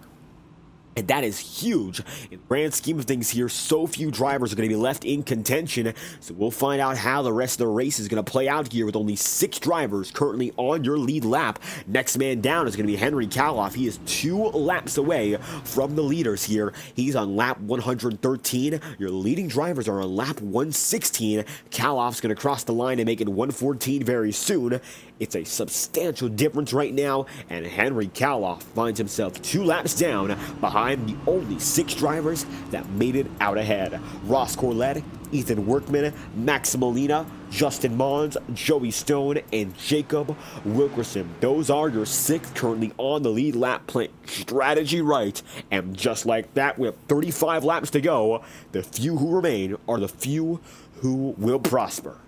And that is huge. In the grand scheme of things here, so few drivers are going to be left in contention. So we'll find out how the rest of the race is going to play out here with only 6 drivers currently on your lead lap. Next man down is going to be Henry Kaloff. He is 2 laps away from the leaders here. He's on lap 113. Your leading drivers are on lap 116. Kaloff's going to cross the line and make it 114 very soon. It's a substantial difference right now, and Henry Kaloff finds himself 2 laps down behind the only 6 drivers that made it out ahead. Ross Corlett, Ethan Workman, Max Molina, Justin Mons, Joey Stone, and Jacob Wilkerson. Those are your 6 currently on the lead lap, playing strategy right. And just like that, with 35 laps to go, the few who remain are the few who will prosper.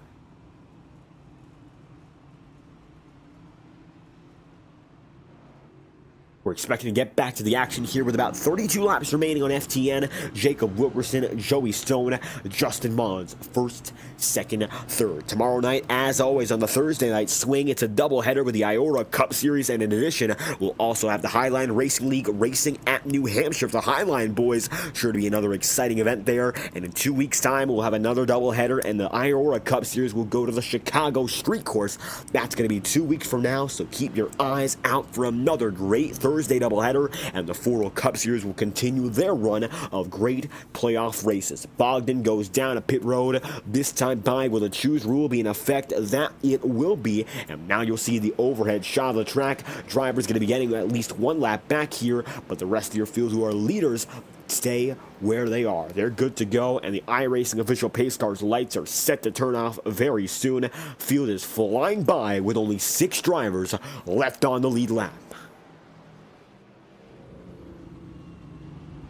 We're expecting to get back to the action here with about 32 laps remaining on FTN. Jacob Wilkerson, Joey Stone, Justin Mons, first, second, third. Tomorrow night, as always, on the Thursday night swing, it's a doubleheader with the IORA Cup Series, and in addition, we'll also have the Highline Racing League racing at New Hampshire for the Highline boys. Sure to be another exciting event there, and in 2 weeks' time, we'll have another doubleheader, and the IORA Cup Series will go to the Chicago Street Course. That's going to be 2 weeks from now, so keep your eyes out for another great Thursday Thursday doubleheader, and the FORL Cup Series will continue their run of great playoff races. Bogdan goes down a pit road, this time by will the choose rule be in effect? That it will be, and now you'll see the overhead shot of the track. Drivers going to be getting at least one lap back here, but the rest of your field who are leaders stay where they are. They're good to go, and the iRacing official pace car's lights are set to turn off very soon. Field is flying by with only 6 drivers left on the lead lap.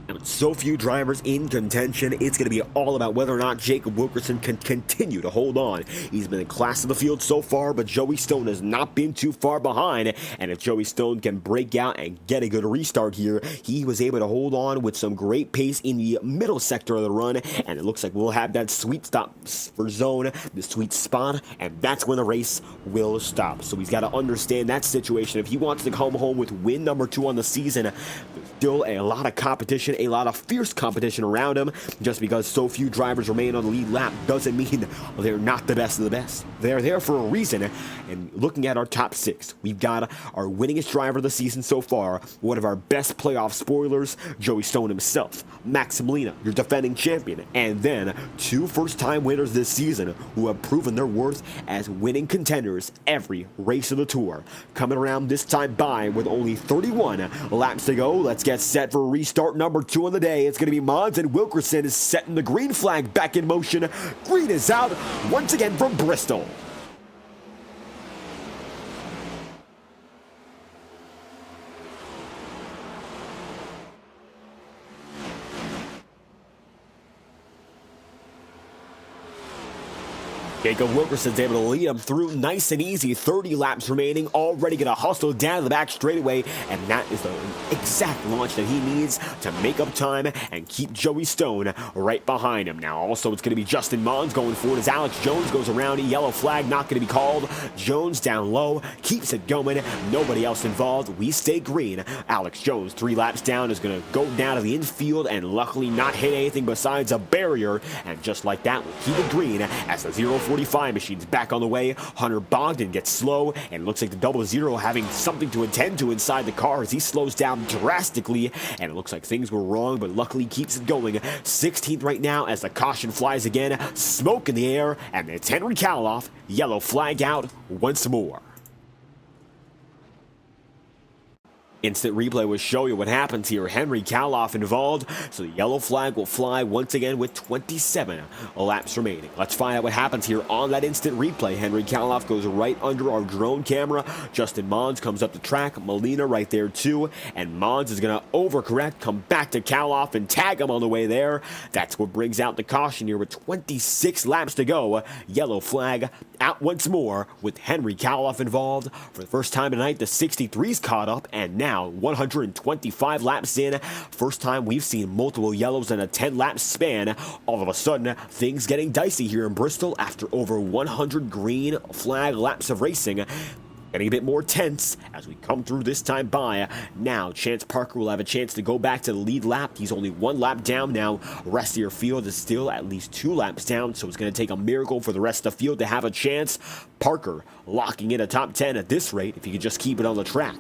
And with so few drivers in contention, it's going to be all about whether or not Jacob Wilkerson can continue to hold on. He's been in class of the field so far, but Joey Stone has not been too far behind. And if Joey Stone can break out and get a good restart here, he was able to hold on with some great pace in the middle sector of the run. And it looks like we'll have that sweet stop for zone, the sweet spot, and that's when the race will stop. So he's got to understand that situation. If he wants to come home with win number 2 on the season, there's still a lot of competition, a lot of fierce competition around him. Just because so few drivers remain on the lead lap doesn't mean they're not the best of the best. They're there for a reason. And looking at our top 6, we've got our winningest driver of the season so far, one of our best playoff spoilers, Joey Stone himself, Max Molina, your defending champion, and then 2 first-time winners this season who have proven their worth as winning contenders every race of the tour. Coming around this time by with only 31 laps to go, let's get set for restart number 2 on the day. It's going to be Mons, and Wilkerson is setting the green flag back in motion. Green is out once again from Bristol. Jacob Wilkerson's able to lead him through nice and easy. 30 laps remaining, already going to hustle down to the back straightaway, and that is the exact launch that he needs to make up time and keep Joey Stone right behind him. Now also it's going to be Justin Mons going forward as Alex Jones goes around. Yellow flag not going to be called. Jones down low, keeps it going. Nobody else involved. We stay green. Alex Jones 3 laps down is going to go down to the infield and luckily not hit anything besides a barrier, and just like that we'll keep it green as the 045 machine's back on the way. Hunter Bogdan gets slow, and it looks like the 00 having something to attend to inside the car as he slows down drastically, and it looks like things were wrong, but luckily keeps it going. 16th right now as the caution flies again, smoke in the air, and it's Henry Kaloff. Yellow flag out once more. Instant replay will show you what happens here. Henry Kaloff involved, so the yellow flag will fly once again with 27 laps remaining. Let's find out what happens here on that instant replay. Henry Kaloff goes right under our drone camera. Justin Mons comes up the track. Molina right there too, and Mons is going to overcorrect, come back to Kaloff and tag him on the way there. That's what brings out the caution here with 26 laps to go. Yellow flag out once more with Henry Kaloff involved. For the first time tonight, the 63's caught up, and now 125 laps in. First time we've seen multiple yellows in a 10-lap span. All of a sudden, things getting dicey here in Bristol after over 100 green flag laps of racing. Getting a bit more tense as we come through this time by. Now, Chance Parker will have a chance to go back to the lead lap. He's only 1 lap down now. Rest of your field is still at least 2 laps down, so it's going to take a miracle for the rest of the field to have a chance. Parker locking in a top 10 at this rate if he could just keep it on the track.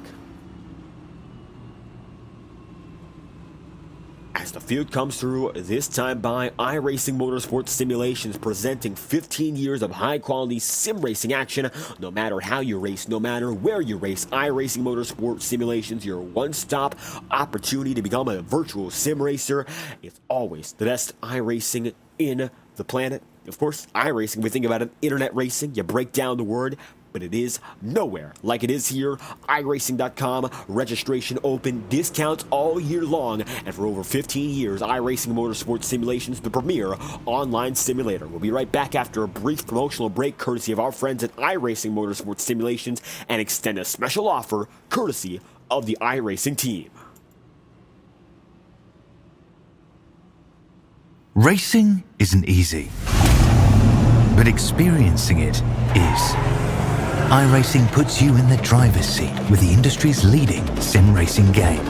As the field comes through this time by, iRacing Motorsport Simulations presenting 15 years of high-quality sim racing action. No matter how you race, no matter where you race, iRacing Motorsport Simulations, your one-stop opportunity to become a virtual sim racer. It's always the best iRacing in the planet. Of course, iRacing, we think about it, internet racing. You break down the word, but it is nowhere like it is here. iRacing.com, registration open, discounts all year long, and for over 15 years, iRacing Motorsport Simulations, the premier online simulator. We'll be right back after a brief promotional break, courtesy of our friends at iRacing Motorsport Simulations, and extend a special offer, courtesy of the iRacing team. Racing isn't easy, but experiencing it is. iRacing puts you in the driver's seat with the industry's leading sim racing game.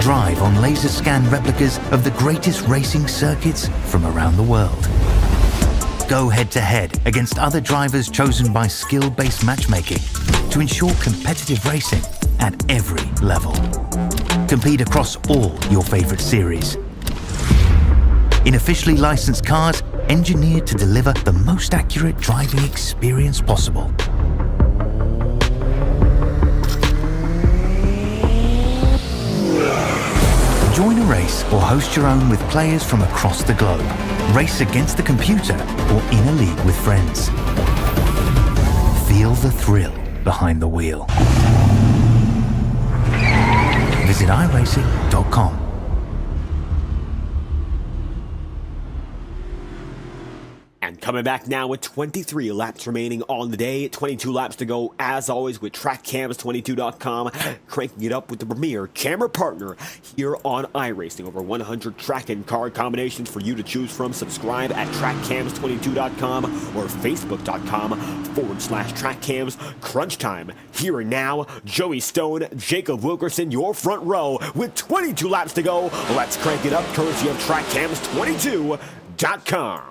Drive on laser scan replicas of the greatest racing circuits from around the world. Go head-to-head against other drivers chosen by skill-based matchmaking to ensure competitive racing at every level. Compete across all your favorite series. In officially licensed cars, engineered to deliver the most accurate driving experience possible. Join a race or host your own with players from across the globe. Race against the computer or in a league with friends. Feel the thrill behind the wheel. Visit iRacing.com. And coming back now with 23 laps remaining on the day, 22 laps to go as always with TrackCams22.com, cranking it up with the premier camera partner here on iRacing. Over 100 track and car combinations for you to choose from. Subscribe at TrackCams22.com or Facebook.com/TrackCams. Crunch time here and now. Joey Stone, Jacob Wilkerson, your front row with 22 laps to go. Let's crank it up courtesy of TrackCams22.com.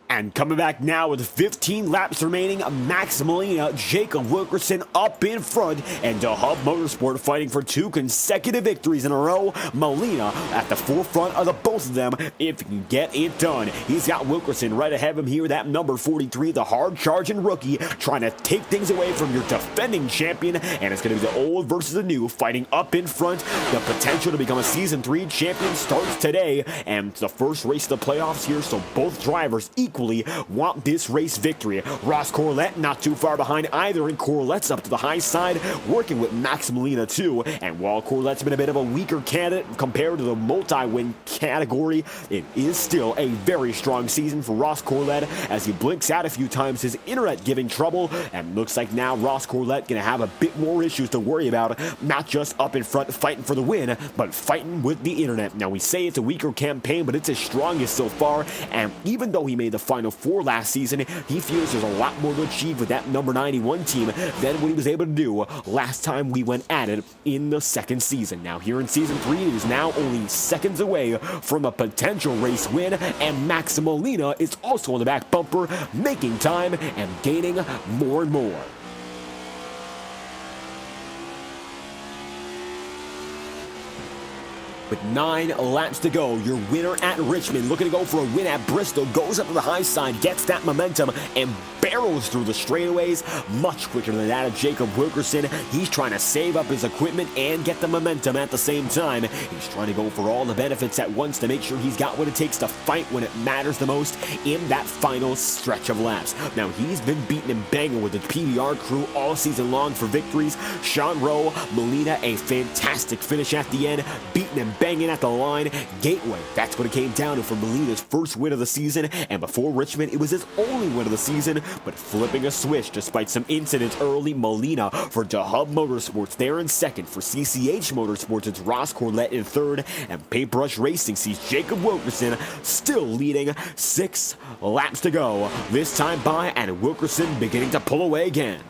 And coming back now with 15 laps remaining, Max Molina, Jacob Wilkerson up in front, and DeHub Motorsport fighting for 2 consecutive victories in a row. Molina at the forefront of the both of them if he can get it done. He's got Wilkerson right ahead of him here, that number 43, the hard-charging rookie, trying to take things away from your defending champion, and it's going to be the old versus the new fighting up in front. The potential to become a Season 3 champion starts today, and it's the first race of the playoffs here, so both drivers equally want this race victory. Ross Corlett not too far behind either, and Corlett's up to the high side, working with Max Molina too. And while Corlett's been a bit of a weaker candidate compared to the multi-win category, it is still a very strong season for Ross Corlett as he blinks out a few times, his internet giving trouble, and looks like now Ross Corlett gonna have a bit more issues to worry about, not just up in front fighting for the win, but fighting with the internet. Now we say it's a weaker campaign, but it's his strongest so far, and even though he made the Final Four last season, he feels there's a lot more to achieve with that number 91 team than what he was able to do last time we went at it in the second season. Now here in Season 3, it is now only seconds away from a potential race win, and Max Molina is also on the back bumper, making time and gaining more and more. With 9 laps to go, your winner at Richmond, looking to go for a win at Bristol, goes up to the high side, gets that momentum, and barrels through the straightaways much quicker than that of Jacob Wilkerson. He's trying to save up his equipment and get the momentum at the same time. He's trying to go for all the benefits at once to make sure he's got what it takes to fight when it matters the most in that final stretch of laps. Now, he's been beating and banging with the PBR crew all season long for victories. Sean Rowe, Molina, a fantastic finish at the end, beating and banging at the line. Gateway, that's what it came down to for Molina's first win of the season, and before Richmond, it was his only win of the season. but flipping a switch despite some incidents early. Molina for DeHub Motorsports there in second. For CCH Motorsports, it's Ross Corlett in third, and Paintbrush Racing sees Jacob Wilkerson still leading. 6 laps to go, this time by, and Wilkerson beginning to pull away again.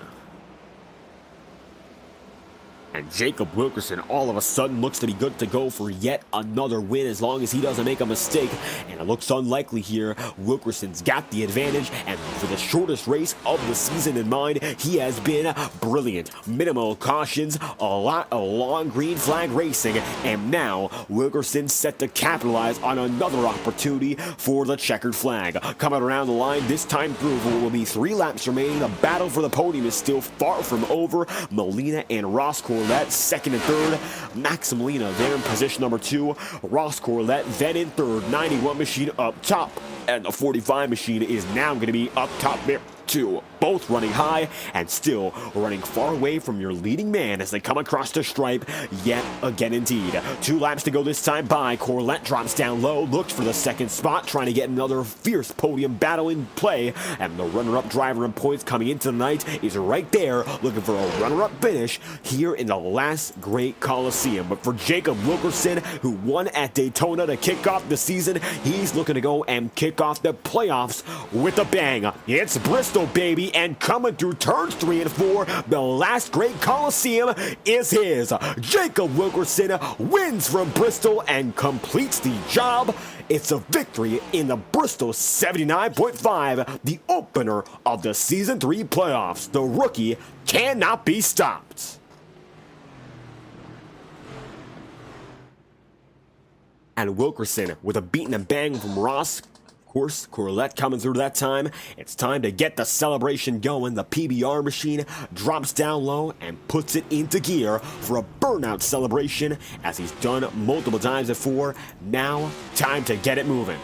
And Jacob Wilkerson all of a sudden looks to be good to go for yet another win as long as he doesn't make a mistake. And it looks unlikely here. Wilkerson's got the advantage, and for the shortest race of the season in mind, he has been brilliant. Minimal cautions, a lot of long green flag racing, and now Wilkerson set to capitalize on another opportunity for the checkered flag. Coming around the line this time through, for what will be 3 laps remaining. The battle for the podium is still far from over. Molina and Ross Corlett second and third. Max Molina there in position number 2. Ross Corlett then in third. 91 machine up top, and the 45 machine is now going to be up top there too. Both running high and still running far away from your leading man as they come across the stripe yet again indeed. 2 laps to go this time by. Corlett drops down low, looks for the second spot, trying to get another fierce podium battle in play, and the runner-up driver in points coming into the night is right there looking for a runner-up finish here in the last great Coliseum. But for Jacob Wilkerson, who won at Daytona to kick off the season, he's looking to go and kick off the playoffs with a bang. It's Bristol, baby, and coming through turns 3 and 4, the last great Coliseum is his. Jacob Wilkerson wins from Bristol and completes the job. It's a victory in the Bristol 79.5, the opener of the Season 3 playoffs. The rookie cannot be stopped. And Wilkerson with a beat and bang from Ross. Course, Corlett coming through that time. It's time to get the celebration going. The PBR machine drops down low and puts it into gear for a burnout celebration as he's done multiple times before. Now, time to get it moving.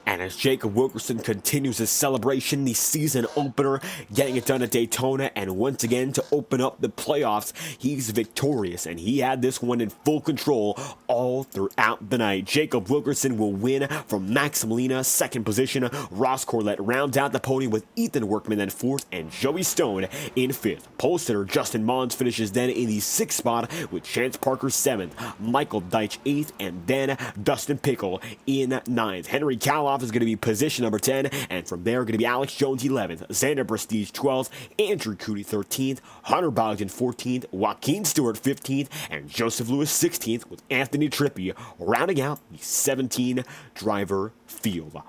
And as Jacob Wilkerson continues his celebration, the season opener, getting it done at Daytona, and once again to open up the playoffs, he's victorious, and he had this one in full control all throughout the night. Jacob Wilkerson will win from Max Molina, second position. Ross Corlett rounds out the podium with Ethan Workman then fourth, and Joey Stone in fifth. Pole sitter Justin Mons finishes then in the sixth spot with Chance Parker seventh, Michael Deitch eighth, and then Dustin Pickle in ninth. Henry Kaloff is going to be position number 10, and from there going to be Alex Jones 11th, Xander Prestige 12th, Andrew Cootie 13th, Hunter Bogdan 14th, Joaquin Stewart 15th, and Joseph Lewis 16th, with Anthony Trippi rounding out the 17 driver field.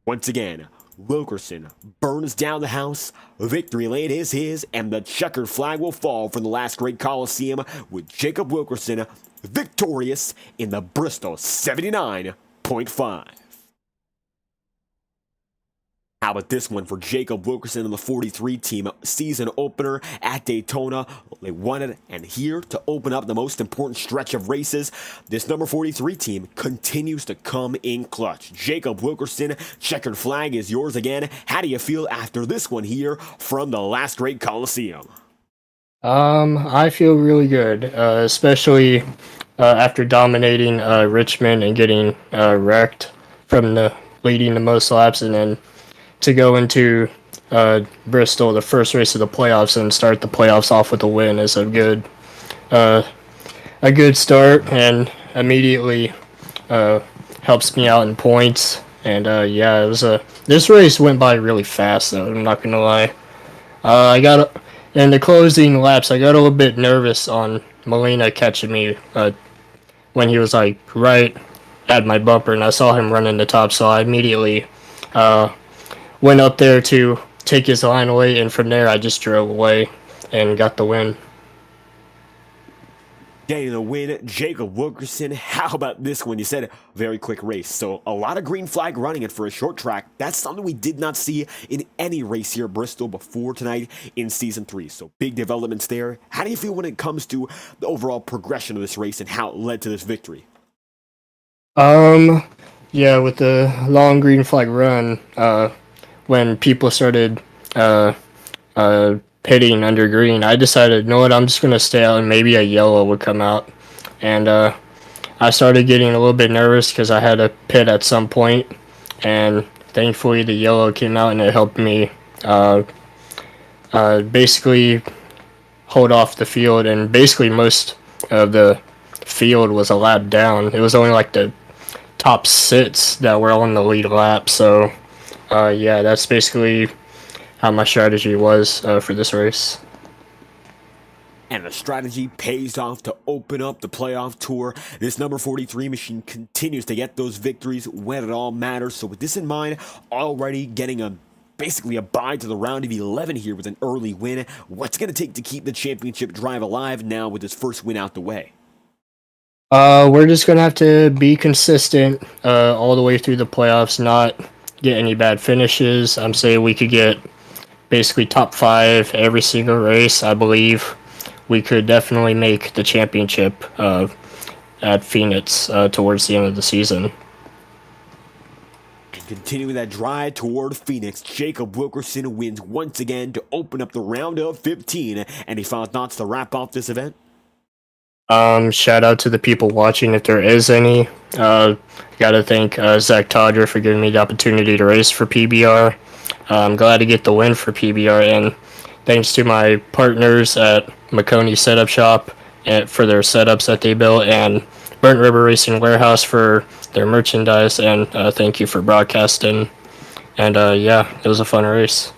Once again, Wilkerson burns down the house, victory lane is his, and the checkered flag will fall for the last great Coliseum, with Jacob Wilkerson victorious in the Bristol 79.5. How about this one for Jacob Wilkerson and the 43 team? Season opener at Daytona. They won it, and here to open up the most important stretch of races, this number 43 team continues to come in clutch. Jacob Wilkerson, checkered flag is yours again. How do you feel after this one here from the last great Coliseum? I feel really good, especially after dominating Richmond and getting wrecked from the leading the most laps, and then to go into Bristol, the first race of the playoffs, and start the playoffs off with a win is a good start, and immediately helps me out in points. And yeah, it was this race went by really fast, though. I'm not gonna lie. In the closing laps, I got a little bit nervous on Molina catching me when he was like right at my bumper, and I saw him running the top, so I immediately went up there to take his line away, and from there I just drove away and got the win. Getting the win, Jacob Wilkerson. How about this one? You said very quick race. So a lot of green flag running it for a short track. That's something we did not see in any race here at Bristol before tonight in Season 3. So big developments there. How do you feel when it comes to the overall progression of this race and how it led to this victory? Yeah, with the long green flag run, when people started pitting under green, I decided, you know what, I'm just gonna stay out and maybe a yellow would come out. And I started getting a little bit nervous because I had to pit at some point, and thankfully the yellow came out and it helped me basically hold off the field. And basically most of the field was a lap down. It was only like the top 6 that were on the lead lap. So yeah, that's basically how my strategy was for this race. And the strategy pays off to open up the playoff tour. This number 43 machine continues to get those victories when it all matters. So with this in mind, already getting basically a bye to the round of 11 here with an early win. What's going to take to keep the championship drive alive now with this first win out the way? We're just going to have to be consistent all the way through the playoffs, not get any bad finishes. I'm saying we could get basically top 5 every single race. I believe we could definitely make the championship at Phoenix towards the end of the season. And continuing that drive toward Phoenix, Jacob Wilkerson wins once again to open up the round of 15. Any final thoughts to wrap off this event? Shout out to the people watching if there is any. Gotta thank Zach Todger for giving me the opportunity to race for PBR. I'm glad to get the win for PBR, and thanks to my partners at McConey Setup Shop for their setups that they built, and Burnt River Racing Warehouse for their merchandise, and thank you for broadcasting. And yeah, it was a fun race.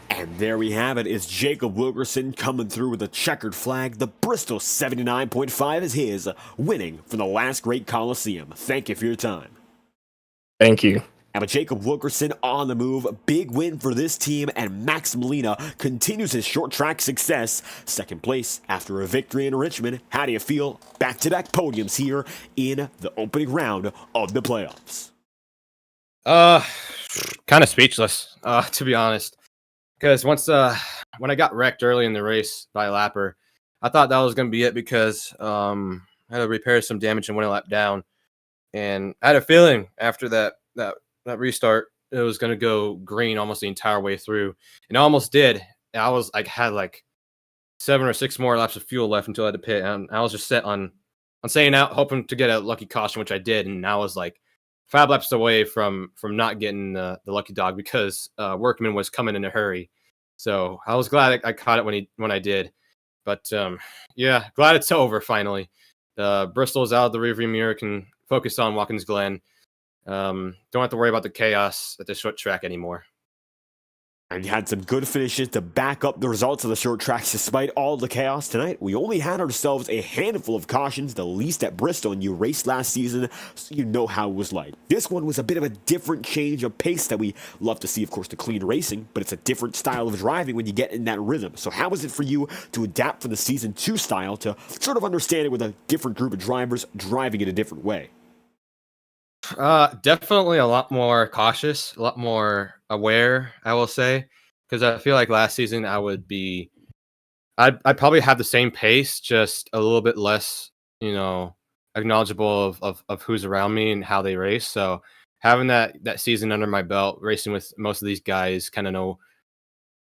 And there we have it. It's Jacob Wilkerson coming through with a checkered flag. The Bristol 79.5 is his, winning from the last great Coliseum. Thank you for your time. Thank you. But Jacob Wilkerson on the move. Big win for this team, and Max Molina continues his short track success. Second place after a victory in Richmond. How do you feel? Back-to-back podiums here in the opening round of the playoffs. Kind of speechless, to be honest. Because when I got wrecked early in the race by a lapper, I thought that was going to be it because I had to repair some damage and went a lap down. And I had a feeling after that restart, it was going to go green almost the entire way through. And it almost did. I had like 7 or 6 more laps of fuel left until I had to pit. And I was just set on staying out, hoping to get a lucky caution, which I did. And I was like 5 laps away from not getting the lucky dog because Workman was coming in a hurry. So I was glad I caught it when I did. But yeah, glad it's over finally. Bristol's out of the rearview mirror, can focus on Watkins Glen. Don't have to worry about the chaos at the short track anymore. And you had some good finishes to back up the results of the short tracks despite all the chaos tonight. We only had ourselves a handful of cautions, the least at Bristol, and you raced last season, so you know how it was like. This one was a bit of a different change of pace that we love to see, of course, the clean racing, but it's a different style of driving when you get in that rhythm. So how was it for you to adapt from the Season 2 style to sort of understand it with a different group of drivers driving it a different way? Definitely a lot more cautious, a lot more aware, I will say, because I feel like last season I'd probably have the same pace, just a little bit less, acknowledgeable of who's around me and how they race. So having that season under my belt, racing with most of these guys, kind of know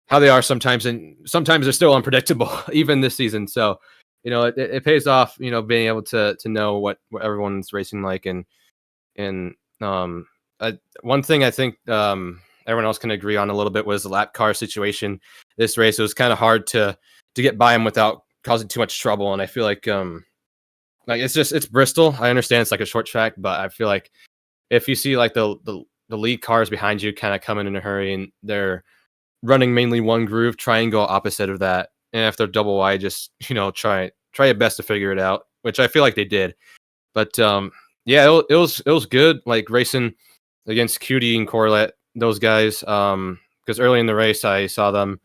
how they are sometimes, and sometimes they're still unpredictable, even this season. So, it pays off, being able to know what everyone's racing like. And one thing I think everyone else can agree on a little bit was the lap car situation. This race, it was kind of hard to get by them without causing too much trouble. And I feel like it's Bristol. I understand it's like a short track, but I feel like if you see like the lead cars behind you kind of coming in a hurry and they're running mainly one groove, try and go opposite of that. And if they're double wide, just try your best to figure it out, which I feel like they did. But yeah, it was good, like racing against Cutie and Corlett, those guys. Because early in the race, I saw them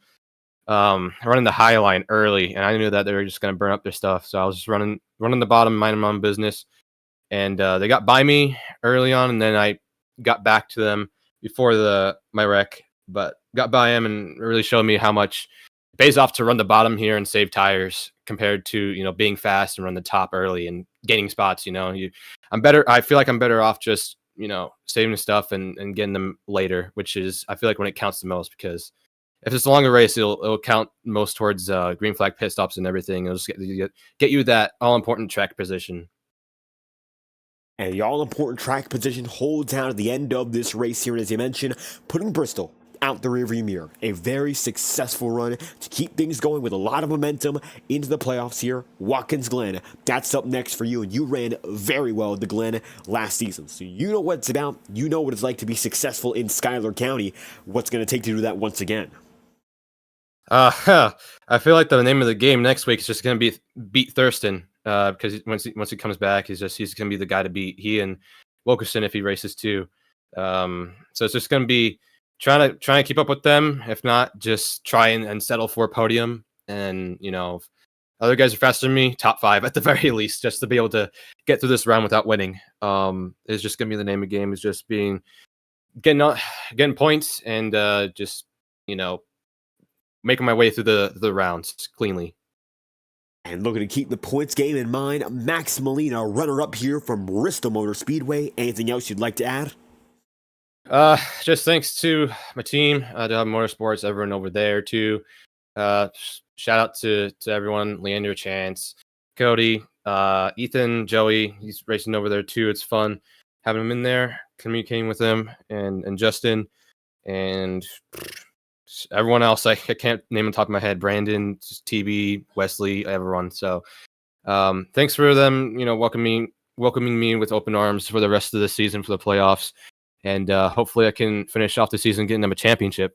running the high line early, and I knew that they were just going to burn up their stuff. So I was just running the bottom, minding my own business, and they got by me early on, and then I got back to them before my wreck, but got by him and really showed me how much it pays off to run the bottom here and save tires compared to being fast and run the top early and gaining spots. I'm better. I feel like I'm better off just saving stuff and getting them later, which is I feel like when it counts the most, because if it's a longer race, it'll count most towards green flag pit stops and everything. It'll just get you that all important track position. And the all-important track position holds out at the end of this race here, and as you mentioned, putting Bristol out the rearview mirror. A very successful run to keep things going with a lot of momentum into the playoffs here. Watkins Glen, that's up next for you, and you ran very well at the Glen last season. So you know what it's about. You know what it's like to be successful in Schuyler County. What's going to take to do that once again? I feel like the name of the game next week is just going to be beat Thurston. Because once he comes back, he's going to be the guy to beat. He and Wilkerson if he races too. So it's just going to be trying to keep up with them. If not, just try and settle for a podium. And if other guys are faster than me, top 5 at the very least, just to be able to get through this round without winning. Is just going to be the name of the game. Is just getting points and just making my way through the rounds cleanly. And looking to keep the points game in mind, Max Molina, runner-up here from Bristol Motor Speedway. Anything else you'd like to add? Just thanks to my team, Delta Motorsports, everyone over there too. Shout out to everyone, Leander, Chance, Cody, Ethan, Joey. He's racing over there too. It's fun having him in there, communicating with him, and Justin, and everyone else. I can't name on top of my head. Brandon, TB, Wesley, everyone. So thanks for them, welcoming me with open arms for the rest of the season for the playoffs. And hopefully I can finish off the season getting them a championship.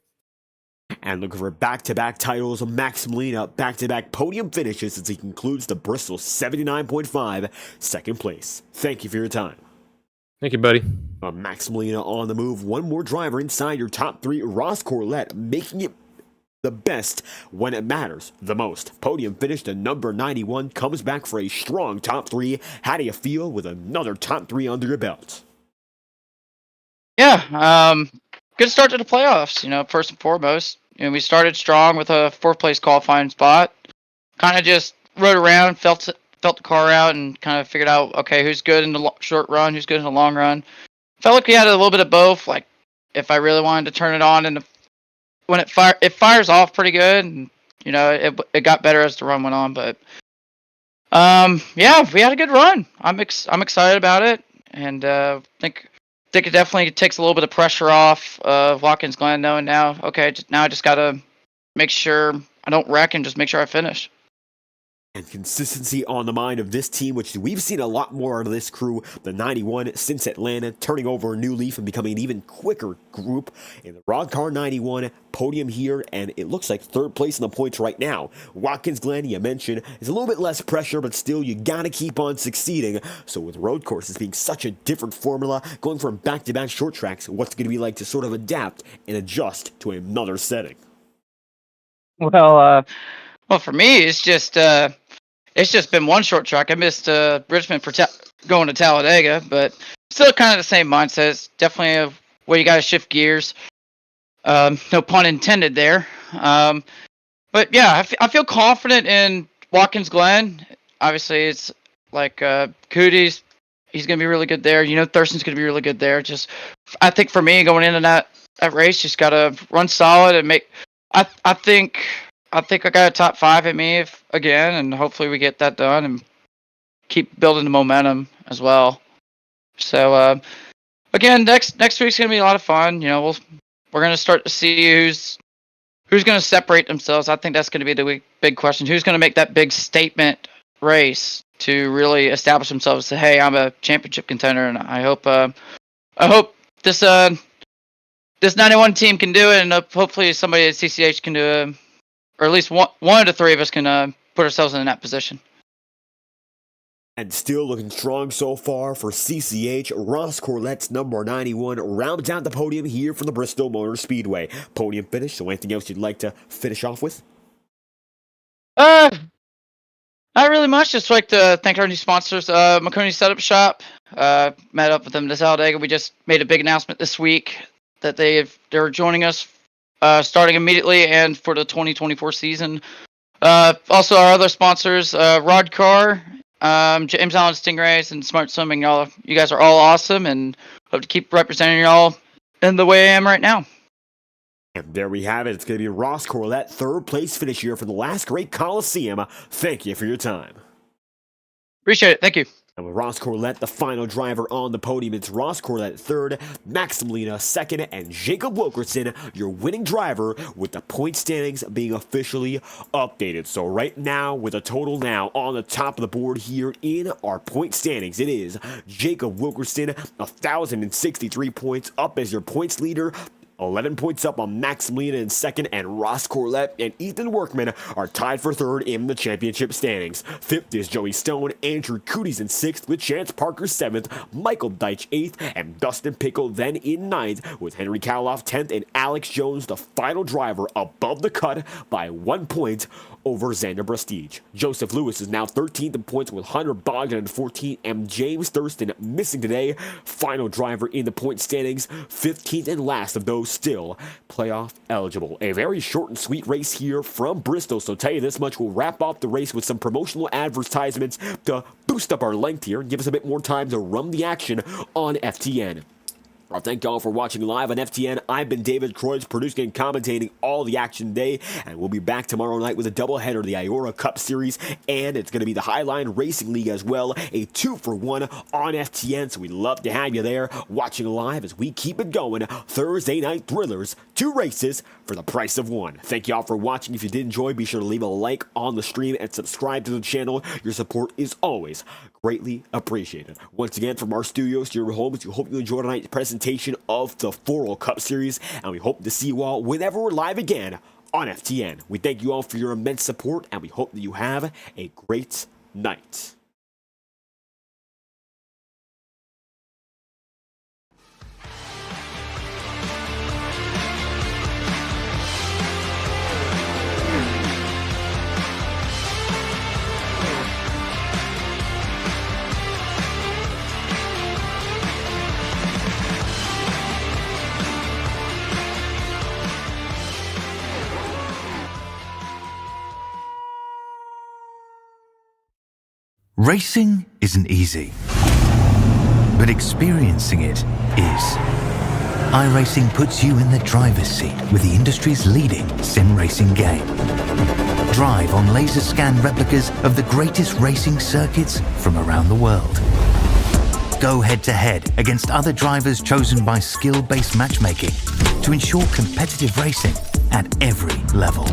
And looking for back-to-back titles, Max Molina, back-to-back podium finishes as he concludes the Bristol 79.5 second place. Thank you for your time. Thank you, buddy. Max Molina on the move. One more driver inside your top 3. Ross Corlett making it the best when it matters the most. Podium finish to number 91. Comes back for a strong top 3. How do you feel with another top 3 under your belt? Yeah, good start to the playoffs. First and foremost, we started strong with a 4th place qualifying spot. Kind of just rode around, felt the car out, and kind of figured out, okay, who's good in the short run, who's good in the long run. Felt like we had a little bit of both. Like, if I really wanted to turn it on, and when it fires off pretty good, and it got better as the run went on. But yeah, we had a good run. I'm excited about it, and think it definitely takes a little bit of pressure off Watkins Glen, knowing now, okay, now I just gotta make sure I don't wreck and just make sure I finish. And consistency on the mind of this team, which we've seen a lot more out of this crew, the 91 since Atlanta, turning over a new leaf and becoming an even quicker group. In the Rod Car 91 podium here, and it looks like 3rd place in the points right now. Watkins Glen, you mentioned, is a little bit less pressure, but still, you gotta keep on succeeding. So with road courses being such a different formula, going from back-to-back short tracks, what's it gonna be like to sort of adapt and adjust to another setting? Well, for me, it's just been one short track. I missed Richmond for going to Talladega, but still kind of the same mindset. It's definitely a way you got to shift gears. No pun intended there. But yeah, I feel confident in Watkins Glen. Obviously, it's like Cooties. He's going to be really good there. Thurston's going to be really good there. Just, I think for me, going into that race, just got to run solid and make. I think I got a top 5 at me again, and hopefully we get that done and keep building the momentum as well. So again, next week's gonna be a lot of fun. We're gonna start to see who's gonna separate themselves. I think that's gonna be the big question. Who's gonna make that big statement race to really establish themselves? Say, hey, I'm a championship contender, and I hope this 91 team can do it, and hopefully somebody at CCH can do it. Or at least one of the 3 of us can put ourselves in that position. And still looking strong so far for CCH. Ross Corlett's number 91 rounds out the podium here from the Bristol Motor Speedway. Podium finish, so anything else you'd like to finish off with? Uh, Not really much. Just like to thank our new sponsors, McConey Setup Shop. Met up with them to Talladega. We just made a big announcement this week that they're joining us starting immediately and for the 2024 season. Also, our other sponsors, Rod Carr, James Allen Stingrays, and Smart Swimming. You guys are all awesome, and hope to keep representing y'all in the way I am right now. And there we have it. It's going to be Ross Corlett, third place finish here for the last great Coliseum. Thank you for your time. Appreciate it. Thank you. And with Ross Corlett, the final driver on the podium, it's Ross Corlett third, Max Molina second, and Jacob Wilkerson, your winning driver, with the point standings being officially updated. So right now, with a total now on the top of the board here in our point standings, it is Jacob Wilkerson, 1,063 points up as your points leader. 11 points up on Max Molina in second, and Ross Corlett and Ethan Workman are tied for third in the championship standings. Fifth is Joey Stone, Andrew Cooties in sixth, with Chance Parker seventh, Michael Deitch eighth, and Dustin Pickle then in ninth, with Henry Kaloff 10th and Alex Jones, the final driver, above the cut by 1 point over Xander Prestige. Joseph Lewis is now 13th in points with Hunter Bogdan in 14th, and James Thurston missing today, final driver in the point standings, 15th and last of those still playoff eligible. A very short and sweet race here from Bristol, so tell you this much, we'll wrap off the race with some promotional advertisements to boost up our length here and give us a bit more time to run the action on FTN. I'll thank y'all for watching live on FTN. I've been David Croix, producing and commentating all the action today, and we'll be back tomorrow night with a doubleheader of the IORA Cup Series, and it's going to be the Highline Racing League as well, a 2-for-1 on FTN, so we'd love to have you there watching live as we keep it going. Thursday night thrillers, 2 races for the price of 1. Thank y'all for watching. If you did enjoy, be sure to leave a like on the stream and subscribe to the channel. Your support is always greatly appreciated. Once again, from our studios to your homes, we hope you enjoyed tonight's presentation of the FORL Cup Series, and we hope to see you all whenever we're live again on FTN. We thank you all for your immense support, and we hope that you have a great night. Racing isn't easy, but experiencing it is. iRacing puts you in the driver's seat with the industry's leading sim racing game. Drive on laser scan replicas of the greatest racing circuits from around the world. Go head to head against other drivers chosen by skill-based matchmaking to ensure competitive racing at every level.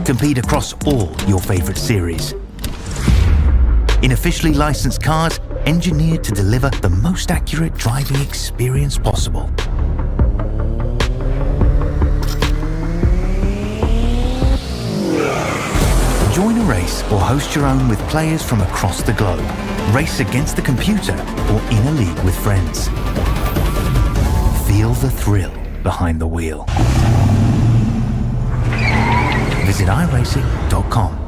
Compete across all your favorite series in officially licensed cars engineered to deliver the most accurate driving experience possible. Join a race or host your own with players from across the globe. Race against the computer or in a league with friends. Feel the thrill behind the wheel. Visit iRacing.com.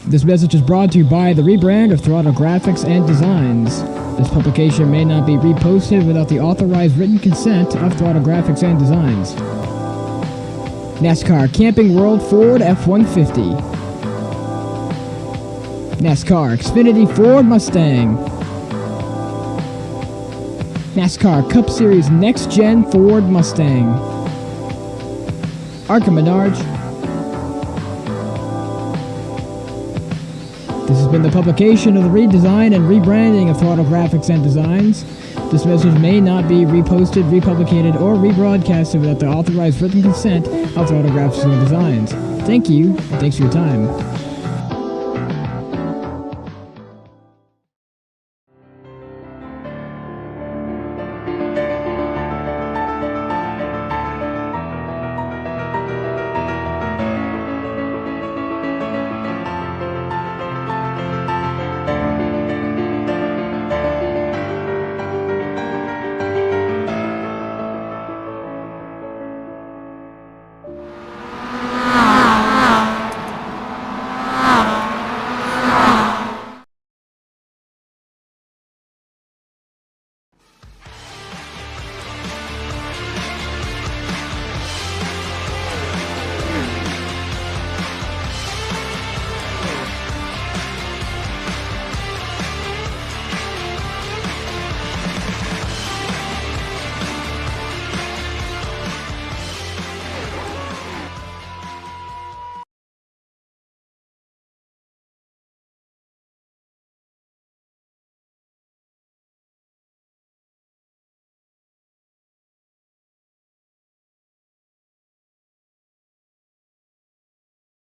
This message is brought to you by the rebrand of Throttle Graphics and Designs. This publication may not be reposted without the authorized written consent of Throttle Graphics and Designs. NASCAR Camping World Ford F-150. NASCAR Xfinity Ford Mustang. NASCAR Cup Series Next-Gen Ford Mustang. Arca Menards. This has been the publication of the redesign and rebranding of Throttle Graphics and Designs. This message may not be reposted, republicated, or rebroadcasted without the authorized written consent of Throttle Graphics and Designs. Thank you, and thanks for your time.